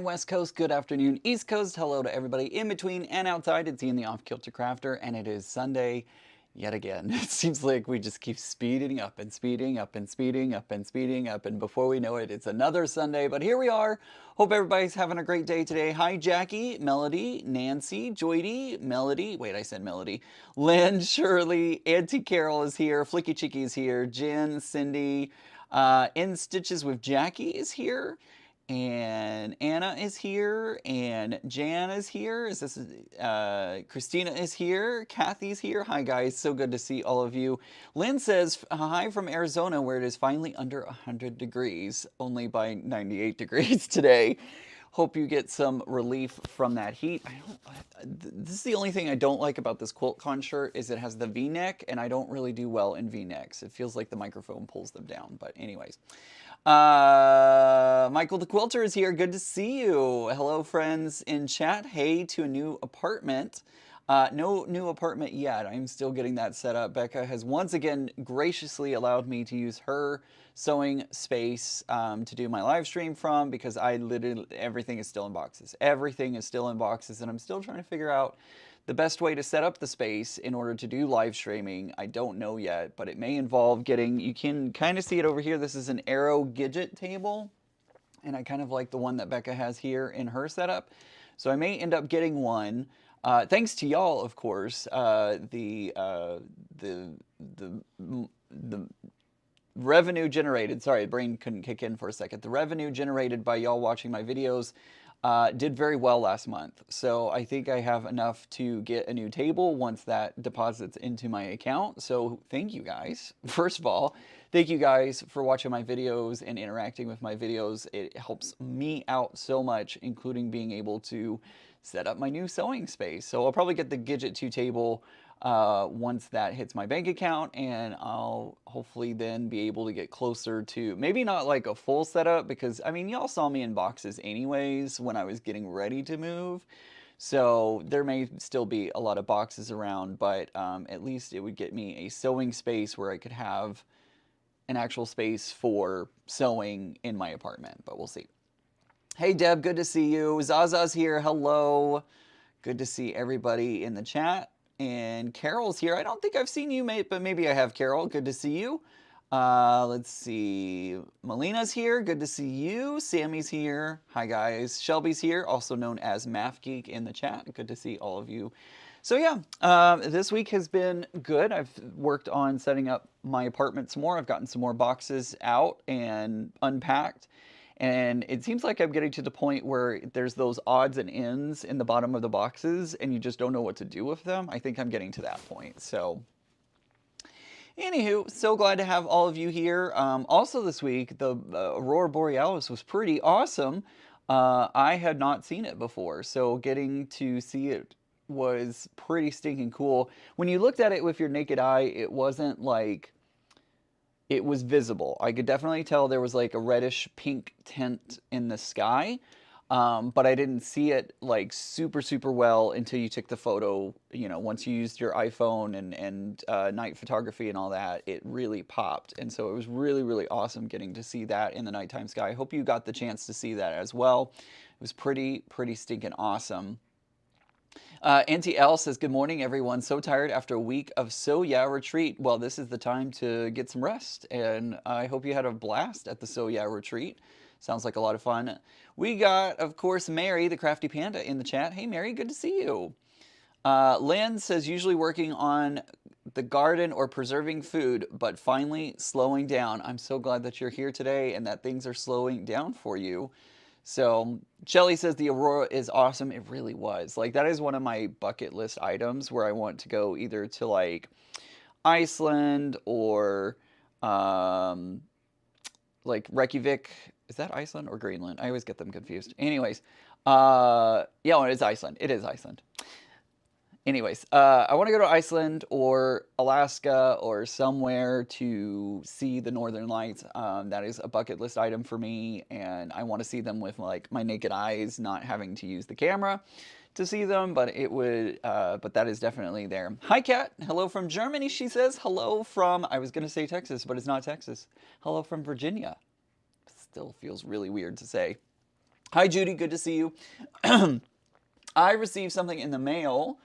West Coast, good afternoon, East Coast. Hello to everybody in between and outside. It's Ian the Off Kilter Crafter, and it is Sunday yet again. It seems like we just keep speeding up and speeding up and speeding up and speeding up, and before we know it, it's another Sunday. But here we are. Hope everybody's having a great day today. Hi, Jackie, Melody, Nancy, Joydy, Melody. Wait, I said Melody. Lynn, Shirley, Auntie Carol is here. Flicky Chicky is here. Jen, Cindy, In Stitches with Jackie is here. And Anna is here, and Jan is here. Christina is here. Kathy's here. Hi guys, so good to see all of you. Lynn says hi from Arizona, where it is finally under 100 degrees, only by 98 degrees today. Hope you get some relief from that heat. This is the only thing I don't like about this Quiltcon shirt is it has the V-neck, and I don't really do well in V-necks. It feels like the microphone pulls them down, but anyways. Michael the Quilter is here. Good to see you. Hello, friends in chat. Hey to a new apartment. No new apartment yet. I'm still getting that set up. Becca has once again graciously allowed me to use her sewing space to do my live stream from, because everything is still in boxes. Everything is still in boxes, and I'm still trying to figure out the best way to set up the space in order to do live streaming. I don't know yet, but it may involve getting, you can kind of see it over here. This is an Arrow Gidget table, and I kind of like the one that Becca has here in her setup. So I may end up getting one. Thanks to y'all, of course. The revenue generated, sorry, brain couldn't kick in for a second. The revenue generated by y'all watching my videos did very well last month. So I think I have enough to get a new table once that deposits into my account. So thank you guys. First of all, thank you guys for watching my videos and interacting with my videos. It helps me out so much, including being able to set up my new sewing space. So I'll probably get the Gidget 2 table once that hits my bank account, and I'll hopefully then be able to get closer to, maybe not like a full setup, because I mean, y'all saw me in boxes anyways when I was getting ready to move. So there may still be a lot of boxes around, but at least it would get me a sewing space where I could have an actual space for sewing in my apartment, but we'll see. Hey Deb, good to see you. Zaza's here, hello. Good to see everybody in the chat. And Carol's here. I don't think I've seen you, mate, but maybe I have, Carol. Good to see you. Let's see. Melina's here. Good to see you. Sammy's here. Hi, guys. Shelby's here, also known as Math Geek in the chat. Good to see all of you. So yeah, this week has been good. I've worked on setting up my apartment some more. I've gotten some more boxes out and unpacked. And it seems like I'm getting to the point where there's those odds and ends in the bottom of the boxes, and you just don't know what to do with them. I think I'm getting to that point. So anywho, so glad to have all of you here. Also this week, the Aurora Borealis was pretty awesome. I had not seen it before, so getting to see it was pretty stinking cool. When you looked at it with your naked eye, it wasn't like, it was visible. I could definitely tell there was like a reddish pink tint in the sky, but I didn't see it like super well until you took the photo. You know, once you used your iPhone and night photography and all that, it really popped. And so it was really awesome getting to see that in the nighttime sky. I hope you got the chance to see that as well. It was pretty stinking awesome. Auntie L says, good morning, everyone. So tired after a week of So Yeah retreat. Well, this is the time to get some rest, and I hope you had a blast at the So Yeah retreat. Sounds like a lot of fun. We got, of course, Mary, the Crafty Panda, in the chat. Hey, Mary, good to see you. Lynn says, usually working on the garden or preserving food, but finally slowing down. I'm so glad that you're here today and that things are slowing down for you. So Shelly says the Aurora is awesome. It really was. Like, that is one of my bucket list items where I want to go either to like Iceland or like Reykjavik. Is that Iceland or Greenland? I always get them confused. Anyways, yeah, it is Iceland. It is Iceland. Anyways, I want to go to Iceland or Alaska or somewhere to see the Northern Lights. That is a bucket list item for me, and I want to see them with like my naked eyes, not having to use the camera to see them. But it would, but that is definitely there. Hi, Kat. Hello from Germany. She says hello from. I was gonna say Texas, but it's not Texas. Hello from Virginia. Still feels really weird to say. Hi, Judy. Good to see you. I received something in the mail.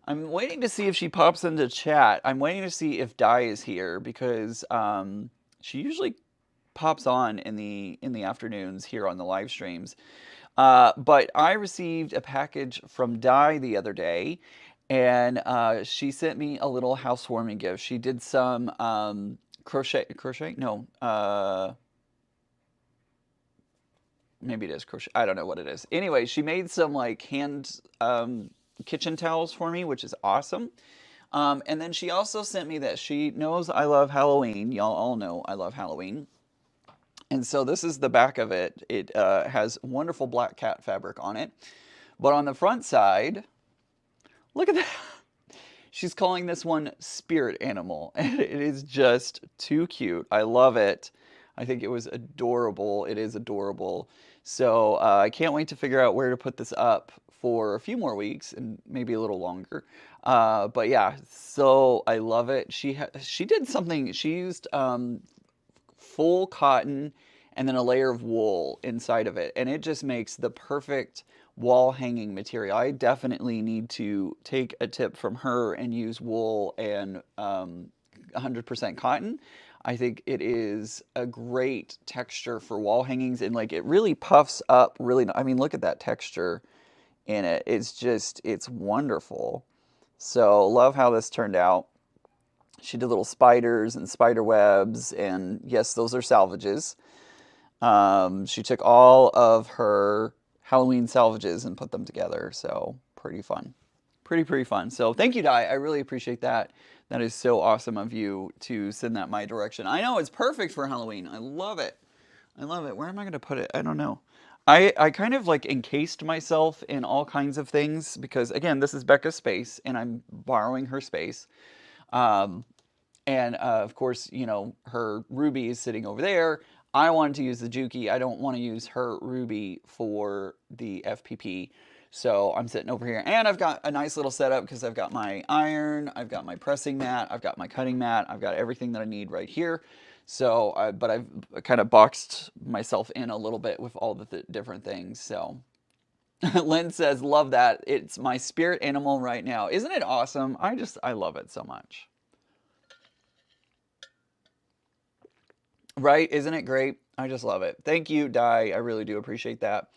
I'm waiting to see if she pops into chat. I'm waiting to see if Di is here because she usually pops on in the afternoons here on the live streams. But I received a package from Di the other day, and she sent me a little housewarming gift. She did some crochet? No, maybe it is crochet. I don't know what it is. Anyway, she made some like hand kitchen towels for me, which is awesome. And then she also sent me that she knows I love Halloween. Y'all all know I love Halloween. And so this is the back of it. It has wonderful black cat fabric on it. But on the front side, look at that. She's calling this one Spirit Animal. And it is just too cute. I love it. I think it was adorable. It is adorable. So I can't wait to figure out where to put this up for a few more weeks and maybe a little longer. But yeah, so I love it. She did something. She used full cotton and then a layer of wool inside of it. And it just makes the perfect wall hanging material. I definitely need to take a tip from her and use wool and 100% cotton. I think it is a great texture for wall hangings, and like it really puffs up really. I mean, look at that texture in it. It's wonderful. So love how this turned out. She did little spiders and spider webs, and yes, those are salvages. She took all of her Halloween salvages and put them together, so pretty fun. Pretty fun. So thank you, Di. I really appreciate that. That is so awesome of you to send that my direction. I know it's perfect for Halloween. I love it. I love it. Where am I going to put it? I don't know. I kind of like encased myself in all kinds of things because, again, this is Becca's space and I'm borrowing her space. Um, and of course, you know, her ruby is sitting over there. I wanted to use the Juki. I don't want to use her ruby for the FPP. So I'm sitting over here. And I've got a nice little setup because I've got my iron, I've got my pressing mat, I've got my cutting mat, I've got everything that I need right here. So, but I've kind of boxed myself in a little bit with all the different things. So Lynn says, love that. It's my spirit animal right now. Isn't it awesome? I love it so much. Right? Isn't it great? I just love it. Thank you, Di. I really do appreciate that.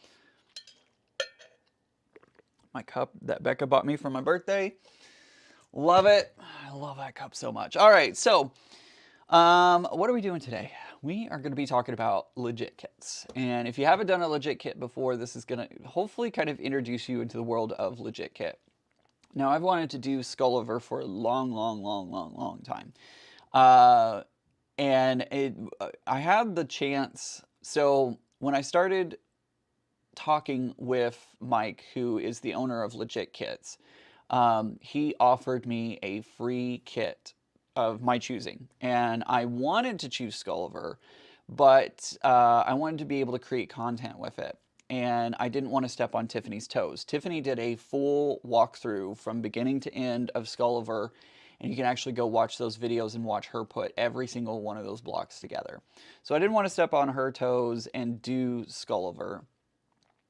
My cup that Becca bought me for my birthday. Love it. I love that cup so much. All right, so what are we doing today? We are going to be talking about legit kits. And if you haven't done a legit kit before, this is going to hopefully kind of introduce you into the world of legit kit. Now, I've wanted to do Skulliver for a long time. I had the chance. So when I started talking with Mike, who is the owner of Legit Kits, he offered me a free kit of my choosing. And I wanted to choose Skulliver, but I wanted to be able to create content with it. And I didn't want to step on Tiffany's toes. Tiffany did a full walkthrough from beginning to end of Skulliver, and you can actually go watch those videos and watch her put every single one of those blocks together. So I didn't want to step on her toes and do Skulliver.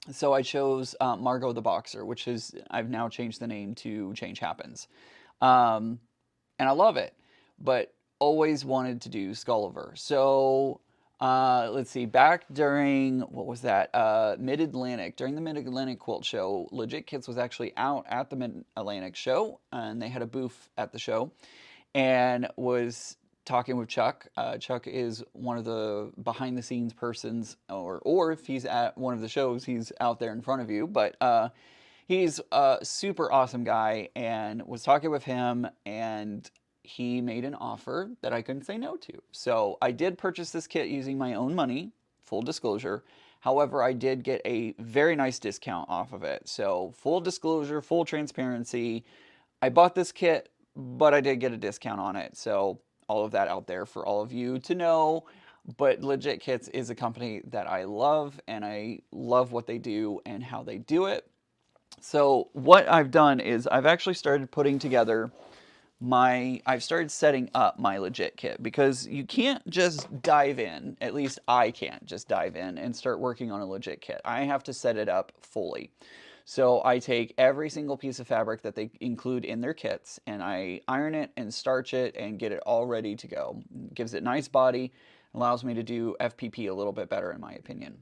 So I chose Margot the Boxer, which is, I've now changed the name to Change Happens. And I love it, but always wanted to do Skulliver. So let's see, back during, what was that, Mid-Atlantic, during the Mid-Atlantic Quilt Show, Legit Kits was actually out at the Mid-Atlantic show, and they had a booth at the show, and was talking with Chuck. Chuck is one of the behind the scenes persons, or if he's at one of the shows, he's out there in front of you. But he's a super awesome guy, and was talking with him, and he made an offer that I couldn't say no to. So I did purchase this kit using my own money, full disclosure. However, I did get a very nice discount off of it. So full disclosure, full transparency. I bought this kit, but I did get a discount on it. So all of that out there for all of you to know. But Legit Kits is a company that I love, and I love what they do and how they do it. So what I've done is I've actually started putting together I've started setting up my legit kit, because you can't just dive in, at least I can't just dive in and start working on a legit kit. I have to set it up fully. So I take every single piece of fabric that they include in their kits, and I iron it and starch it and get it all ready to go. It gives it nice body, allows me to do FPP a little bit better in my opinion.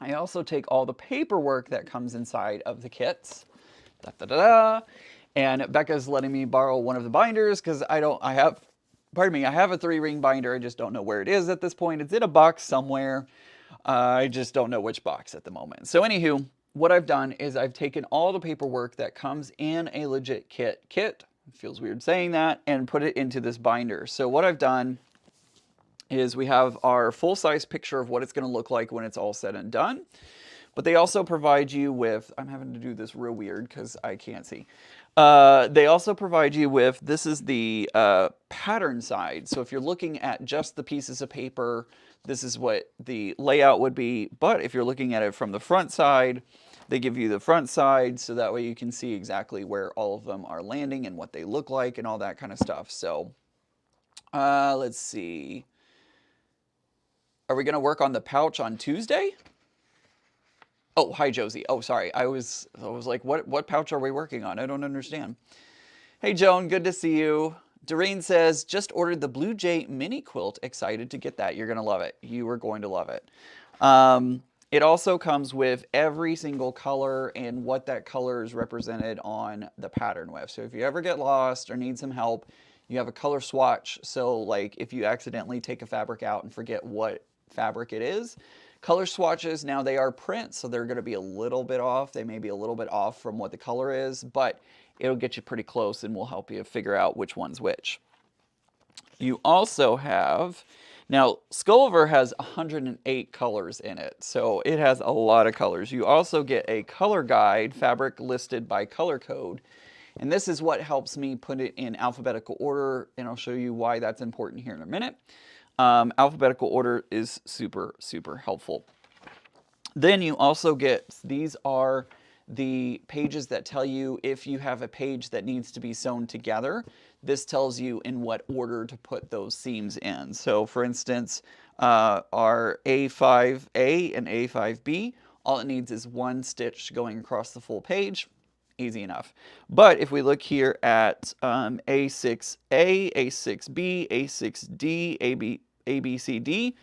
I also take all the paperwork that comes inside of the kits, da, da, da, da, and Becca's letting me borrow one of the binders because I have a 3-ring binder. I just don't know where it is at this point. It's in a box somewhere. I just don't know which box at the moment. So anywho, what I've done is I've taken all the paperwork that comes in a legit kit, it feels weird saying that, and put it into this binder. So what I've done is we have our full-size picture of what it's going to look like when it's all said and done. But they also provide you with, I'm having to do this real weird because I can't see. They also provide you with, this is the pattern side. So if you're looking at just the pieces of paper, this is what the layout would be. But if you're looking at it from the front side, they give you the front side, so that way you can see exactly where all of them are landing and what they look like and all that kind of stuff. So let's see. Are we going to work on the pouch on Tuesday? Oh, hi, Josie. Oh, sorry. I was like, what pouch are we working on? I don't understand. Hey, Joan. Good to see you. Doreen says, just ordered the Blue Jay mini quilt. Excited to get that. You're going to love it. You are going to love it. It also comes with every single color and what that color is represented on the pattern with. So if you ever get lost or need some help, you have a color swatch. So like if you accidentally take a fabric out and forget what fabric it is, color swatches, now they are print, so they're going to be a little bit off. They may be a little bit off from what the color is, but it'll get you pretty close and will help you figure out which one's which. You also have, now Skulliver has 108 colors in it, so it has a lot of colors. You also get a color guide, fabric listed by color code, and this is what helps me put it in alphabetical order, and I'll show you why that's important here in a minute. Alphabetical order is super, super helpful. Then you also get, these are the pages that tell you if you have a page that needs to be sewn together. This tells you in what order to put those seams in. So for instance, our A5A and A5B, all it needs is one stitch going across the full page. Easy enough. But if we look here at A6A, A6B, A6D, ABCD,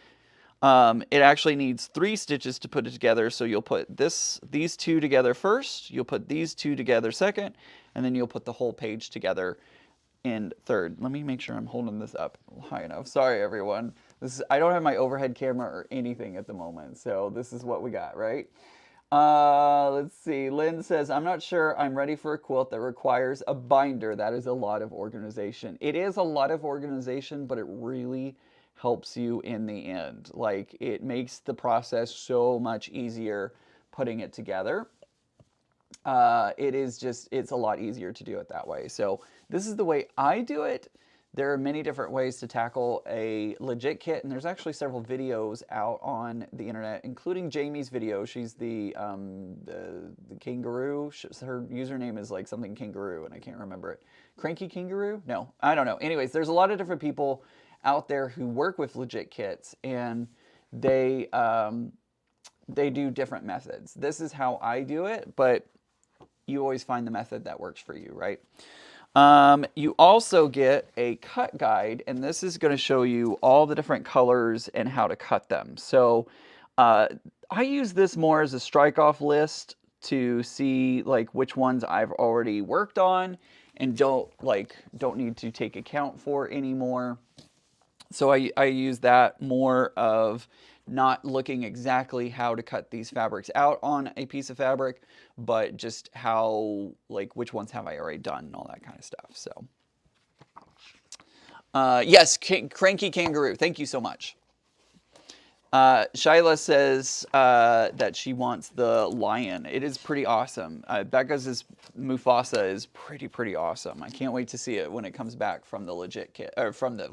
it actually needs 3 stitches to put it together. So you'll put these two together first, you'll put these two together second, and then you'll put the whole page together in third. Let me make sure I'm holding this up high enough. Sorry, everyone. I don't have my overhead camera or anything at the moment, so this is what we got, right? Let's see. Lynn says, I'm not sure I'm ready for a quilt that requires a binder. That is a lot of organization. It is a lot of organization, but it really helps you in the end. Like, it makes the process so much easier putting it together. It's a lot easier to do it that way. So this is the way I do it. There are many different ways to tackle a legit kit, and there's actually several videos out on the internet, including Jamie's video. She's the kangaroo. Her username is like something kangaroo, and I can't remember it. Cranky kangaroo? No, I don't know. Anyways, there's a lot of different people out there who work with legit kits, and they do different methods. This is how I do it, but you always find the method that works for you, right? You also get a cut guide, and this is going to show you all the different colors and how to cut them. So I use this more as a strike-off list to see like which ones I've already worked on and don't need to take account for anymore. So I use that more of not looking exactly how to cut these fabrics out on a piece of fabric, but just how, like, which ones have I already done and all that kind of stuff. So, yes, Cranky Kangaroo, thank you so much. Shyla says that she wants the lion. It is pretty awesome. Becca's Mufasa is pretty awesome. I can't wait to see it when it comes back from the legit kit, or from the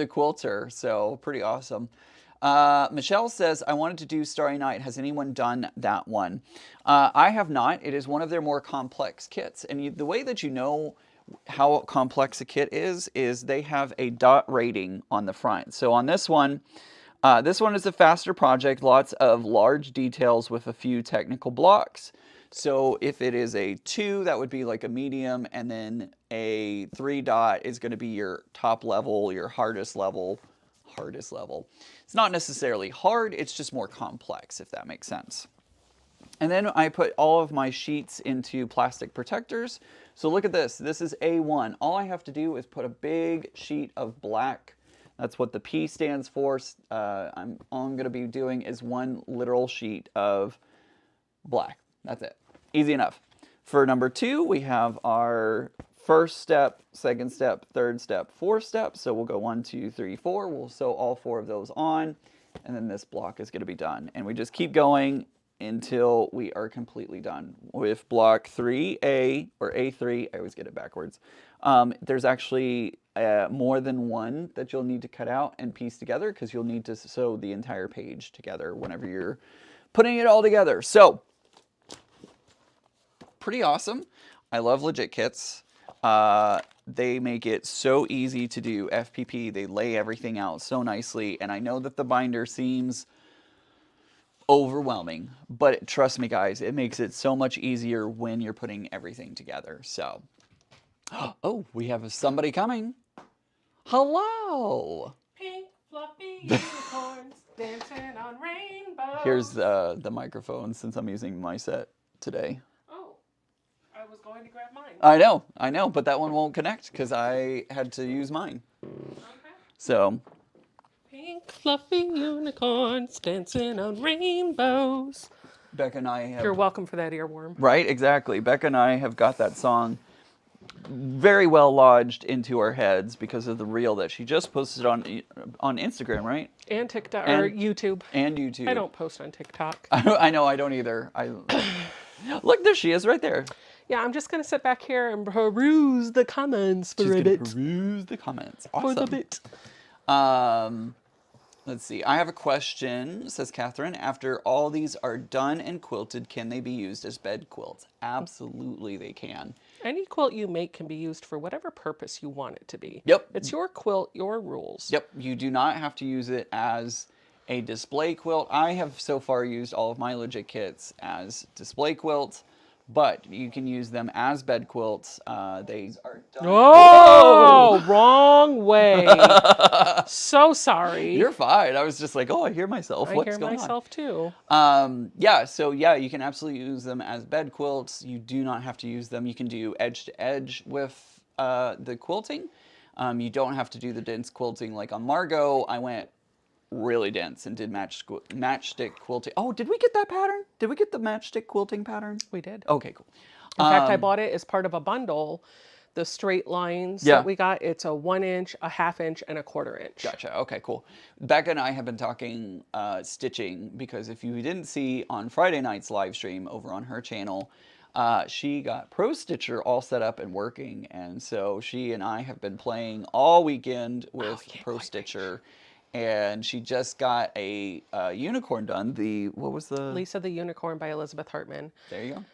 Quilter. So pretty awesome. Michelle says, I wanted to do Starry Night. Has anyone done that one? I have not. It is one of their more complex kits. And the way that you know how complex a kit is they have a dot rating on the front. So on this one is a faster project, lots of large details with a few technical blocks. So if it is a 2, that would be like a medium, and then a 3 dot is going to be your top level, your hardest level. It's not necessarily hard, it's just more complex, if that makes sense. And then I put all of my sheets into plastic protectors. So look at this. This is A1. All I have to do is put a big sheet of black. That's what the P stands for. All I'm going to be doing is one literal sheet of black. That's it. Easy enough. For number 2, we have our first step, second step, third step, fourth step. So we'll go 1, 2, 3, 4. We'll sew all 4 of those on, and then this block is going to be done. And we just keep going until we are completely done with block 3A or A3. I always get it backwards. There's actually more than one that you'll need to cut out and piece together, because you'll need to sew the entire page together whenever you're putting it all together. So pretty awesome. I love Legit Kits. They make it so easy to do FPP. They lay everything out so nicely, and I know that the binder seems overwhelming, but trust me guys, it makes it so much easier when you're putting everything together. So, oh, we have somebody coming. Hello. Pink fluffy unicorns dancing on rainbows. Here's the microphone, since I'm using my set today. Oh, I was going to grab mine. I know, but that one won't connect because I had to use mine. Okay. So, Pink fluffy unicorns dancing on rainbows. Becca and I have... You're welcome for that earworm. Right, exactly. Becca and I have got that song very well lodged into our heads because of the reel that she just posted on Instagram, right? And TikTok, or YouTube. And YouTube. I don't post on TikTok. I know, I don't either. Look, there she is right there. Yeah, I'm just going to sit back here and peruse the comments for a bit. Peruse the comments. Awesome. For the bit. Let's see. I have a question, says Catherine. After all these are done and quilted, can they be used as bed quilts? Absolutely they can. Any quilt you make can be used for whatever purpose you want it to be. Yep. It's your quilt, your rules. Yep. You do not have to use it as a display quilt. I have so far used all of my Legit Kits as display quilts, but you can use them as bed quilts. They are done. Oh, wrong way. So sorry. You're fine. I was just like, oh, I hear myself. What's going on? I hear myself too. Yeah, so yeah, you can absolutely use them as bed quilts. You do not have to use them. You can do edge to edge with the quilting. You don't have to do the dense quilting like on Margot. I went really dense and did matchstick quilting. Oh, did we get that pattern? Did we get the matchstick quilting pattern? We did. Okay, cool. In fact, I bought it as part of a bundle. The straight lines that we got, it's a 1 inch, a 1/2 inch, and a 1/4 inch. Gotcha. Okay, cool. Becca and I have been talking stitching, because if you didn't see on Friday night's live stream over on her channel, she got Pro Stitcher all set up and working, and so she and I have been playing all weekend with Pro Stitcher. And she just got a unicorn done. What was the... Lisa the Unicorn by Elizabeth Hartman. There you go.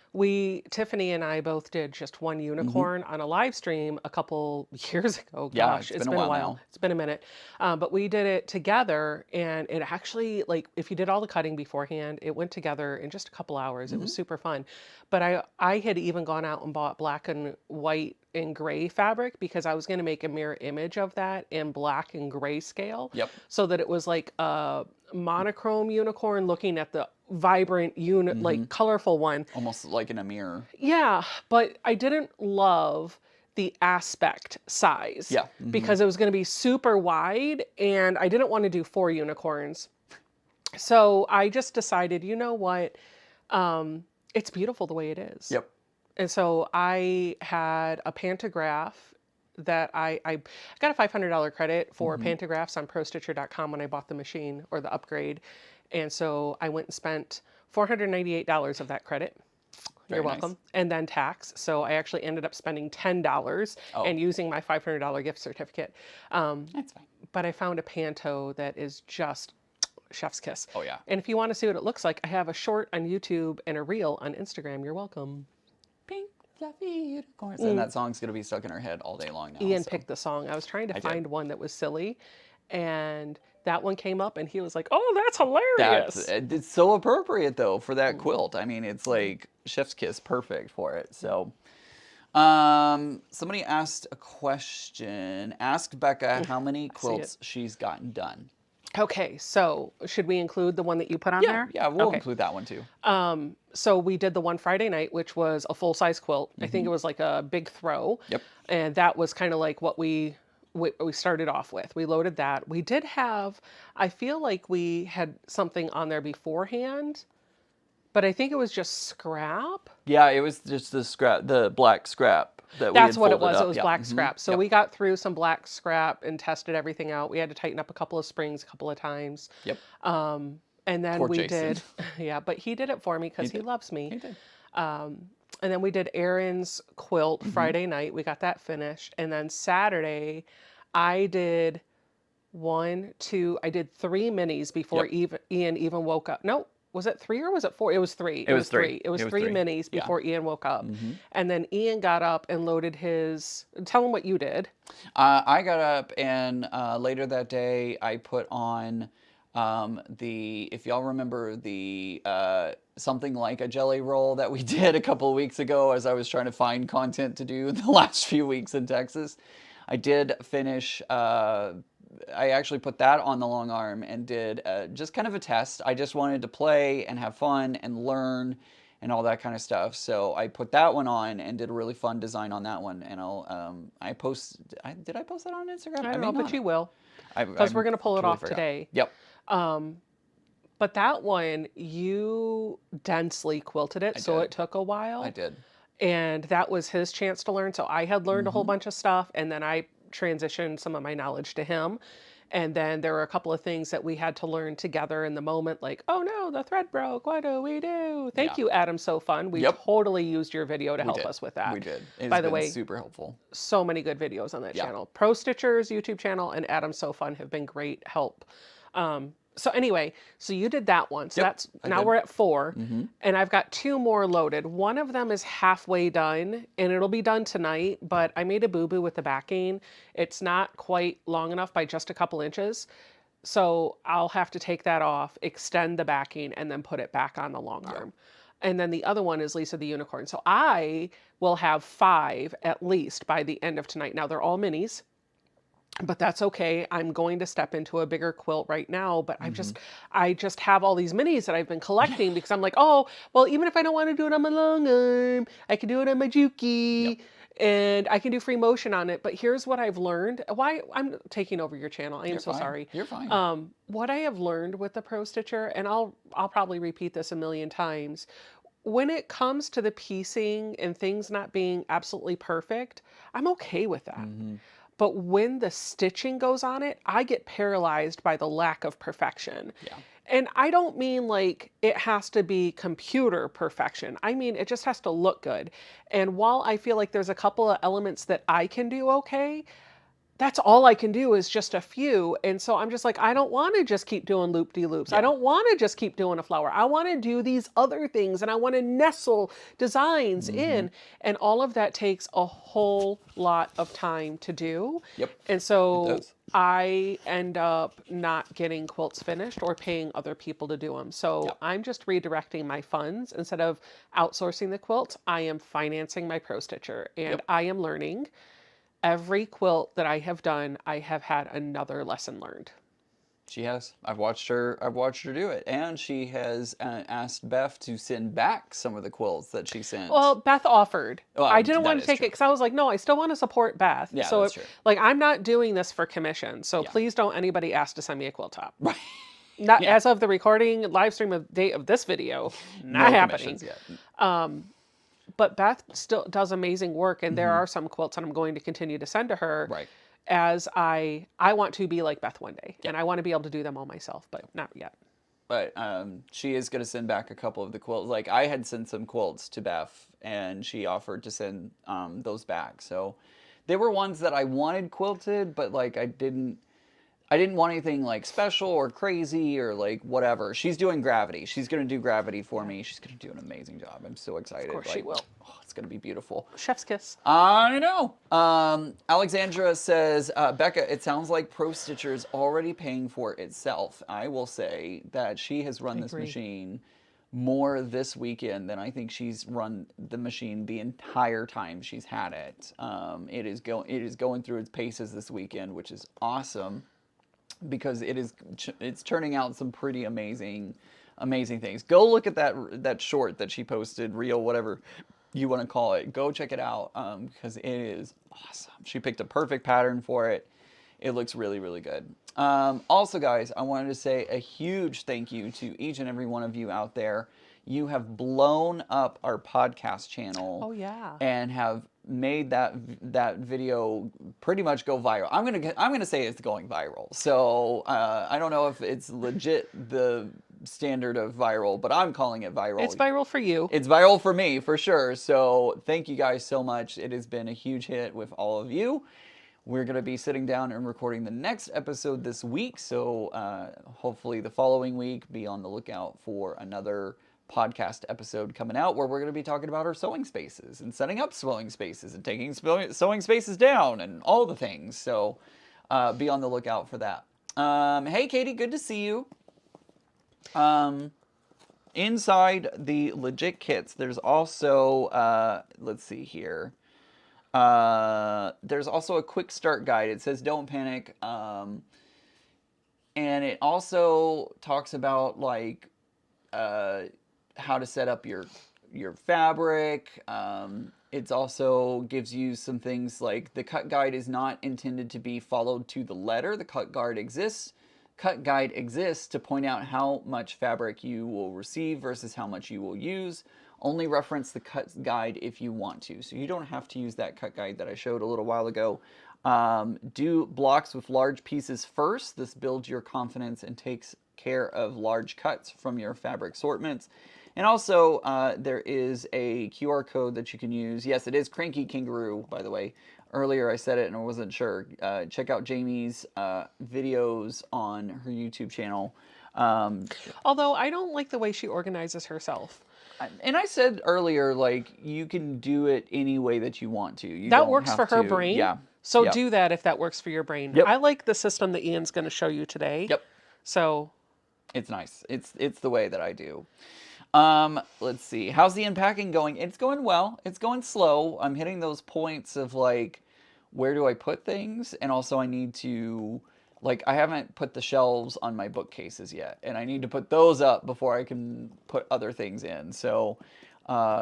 Tiffany and I both did just one unicorn on a live stream a couple years ago. Gosh, it's been a while now. It's been a minit. But we did it together, and it actually, like, if you did all the cutting beforehand, it went together in just a couple hours. It was super fun. But I had even gone out and bought black and white and gray fabric, because I was going to make a mirror image of that in black and gray scale. Yep. So that it was like a monochrome unicorn looking at the vibrant like colorful one. Almost like in a mirror. Yeah, but I didn't love the aspect size. Yeah. Because it was going to be super wide, and I didn't want to do 4 unicorns. So I just decided, you know what? It's beautiful the way it is. Yep. And so I had a pantograph that I got a $500 credit for pantographs on ProStitcher.com when I bought the machine, or the upgrade. And so I went and spent $498 of that credit. You're welcome. Nice. And then tax. So I actually ended up spending $10 and using my $500 gift certificate. That's fine. But I found a panto that is just chef's kiss. Oh, yeah. And if you want to see what it looks like, I have a short on YouTube and a reel on Instagram. You're welcome. Pink Fluffy unicorns. And that song's going to be stuck in her head all day long now. Ian so. picked the song. I was trying to I find one that was silly, and that one came up, and he was like, "Oh, that's hilarious!" It's so appropriate though for that quilt. I mean, it's like chef's kiss, perfect for it. So, somebody asked a question. Asked Becca how many quilts she's gotten done. Okay, so should we include the one that you put on there? Yeah, we'll Okay. include that one too. So we did the one Friday night, which was a full-size quilt. I think it was like a big throw. Yep. And that was kind of like what we started off with. We loaded that. We did have, I feel like we had something on there beforehand, but I think it was just scrap. Yeah, it was just the black scrap that we That's had what it folded was. up. It was black scrap. So we got through some black scrap and tested everything out. We had to tighten up a couple of springs a couple of times. Yep. And then Poor we Jason. did, yeah, but he did it for me because he loves me. He did. And then we did Erin's quilt Friday night. We got that finished. And then Saturday, I did I did 3 minis before Ian even woke up. No, was it 3 or was it 4? It was 3. It was 3. It was 3 minis before Ian woke up. And then Ian got up and loaded his, tell him what you did. I got up and later that day I put on if y'all remember the something like a jelly roll that we did a couple of weeks ago as I was trying to find content to do the last few weeks in Texas. I did finish, I actually put that on the long arm and did just kind of a test. I just wanted to play and have fun and learn and all that kind of stuff. So I put that one on and did a really fun design on that one. And did I post that on Instagram? I don't know, but you will. Because we're going to pull it off today. Yep. But that one, you densely quilted it, so it took a while. I did. And that was his chance to learn. So I had learned a whole bunch of stuff, and then I transitioned some of my knowledge to him. And then there were a couple of things that we had to learn together in the moment, like, oh no, the thread broke. What do we do? Thank you, Adam. So fun. We totally used your video to help us with that. We did. It's By the been way, super helpful. So many good videos on that channel. Pro Stitcher's YouTube channel and Adam So Fun have been great help. So anyway, so you did that one. So now we're at 4, and I've got 2 more loaded. One of them is halfway done, and it'll be done tonight, but I made a boo-boo with the backing. It's not quite long enough by just a couple inches. So I'll have to take that off, extend the backing, and then put it back on the long arm. And then the other one is Lisa the Unicorn. So I will have 5 at least by the end of tonight. Now they're all minis. But that's okay. I'm going to step into a bigger quilt right now, but I just have all these minis that I've been collecting because I'm like, oh, well, even if I don't want to do it on my long arm, I can do it on my Juki and I can do free motion on it. But here's what I've learned. Why I'm taking over your channel. I am so sorry. You're fine. What I have learned with the Pro Stitcher, and I'll probably repeat this a million times, when it comes to the piecing and things not being absolutely perfect, I'm okay with that. But when the stitching goes on it, I get paralyzed by the lack of perfection. And I don't mean like it has to be computer perfection. I mean, it just has to look good. And while I feel like there's a couple of elements that I can do okay, that's all I can do is just a few. And so I'm just like, I don't want to just keep doing loop-de-loops. I don't want to just keep doing a flower. I want to do these other things and I want to nestle designs in. And all of that takes a whole lot of time to do. And so I end up not getting quilts finished or paying other people to do them. So I'm just redirecting my funds. Instead of outsourcing the quilt, I am financing my Pro Stitcher. And I am learning. Every quilt that I have done, I have had another lesson learned. She has. I've watched her do it. And she has asked Beth to send back some of the quilts that she sent. Well, Beth offered. Well, I didn't want to take it because I was like, no, I still want to support Beth. Yeah, so that's true. Like, I'm not doing this for commission. So please don't anybody ask to send me a quilt top. Not as of the recording live stream of date of this video. Not happening. Yet. But Beth still does amazing work, and there are some quilts that I'm going to continue to send to her as I want to be like Beth one day, and I want to be able to do them all myself, but not yet. But she is going to send back a couple of the quilts. Like, I had sent some quilts to Beth, and she offered to send those back. So they were ones that I wanted quilted, but like I didn't. I didn't want anything like special or crazy or like whatever. She's doing gravity. She's going to do gravity for me. She's going to do an amazing job. I'm so excited. Of course she Like, will. oh, it's going to be beautiful. Chef's kiss. I know. Alexandra says, Becca, it sounds like Pro Stitcher is already paying for itself. I will say that she has run this machine more this weekend than I think she's run the machine the entire time she's had it. It is going through its paces this weekend, which is awesome because it's turning out some pretty amazing things. Go look at that short that she posted, reel, whatever you want to call it. Go check it out because it is awesome. She picked a perfect pattern for it. It looks really, really good. Also, guys, I wanted to say a huge thank you to each and every one of you out there. You have blown up our podcast channel. Oh yeah. And have made that video pretty much go viral. I'm gonna say it's going viral. So I don't know if it's legit the standard of viral, but I'm calling it viral. It's viral for you. It's viral for me, for sure. So thank you guys so much. It has been a huge hit with all of you. We're going to be sitting down and recording the next episode this week. So hopefully the following week, be on the lookout for another podcast episode coming out where we're going to be talking about our sewing spaces and setting up sewing spaces and taking sewing spaces down and all the things. So be on the lookout for that. Hey, Katie, good to see you. Inside the legit kits, there's also, let's see here. There's also a quick start guide. It says don't panic. And it also talks about like how to set up your fabric. It also gives you some things like the cut guide is not intended to be followed to the letter. The cut guide exists to point out how much fabric you will receive versus how much you will use. Only reference the cut guide if you want to. So you don't have to use that cut guide that I showed a little while ago. Do blocks with large pieces first. This builds your confidence and takes care of large cuts from your fabric assortments. And also, there is a QR code that you can use. Yes, it is Cranky Kangaroo, by the way. Earlier I said it and I wasn't sure. Check out Jamie's videos on her YouTube channel. Although I don't like the way she organizes herself. And I said earlier, like, you can do it any way that you want to. That works for her brain. Yeah. So do that if that works for your brain. Yep. I like the system that Ian's going to show you today. Yep. So it's nice. It's the way that I do. Let's see. How's the unpacking going? It's going well. It's going slow. I'm hitting those points of like, where do I put things? And also I need to, like, I haven't put the shelves on my bookcases yet. And I need to put those up before I can put other things in. So,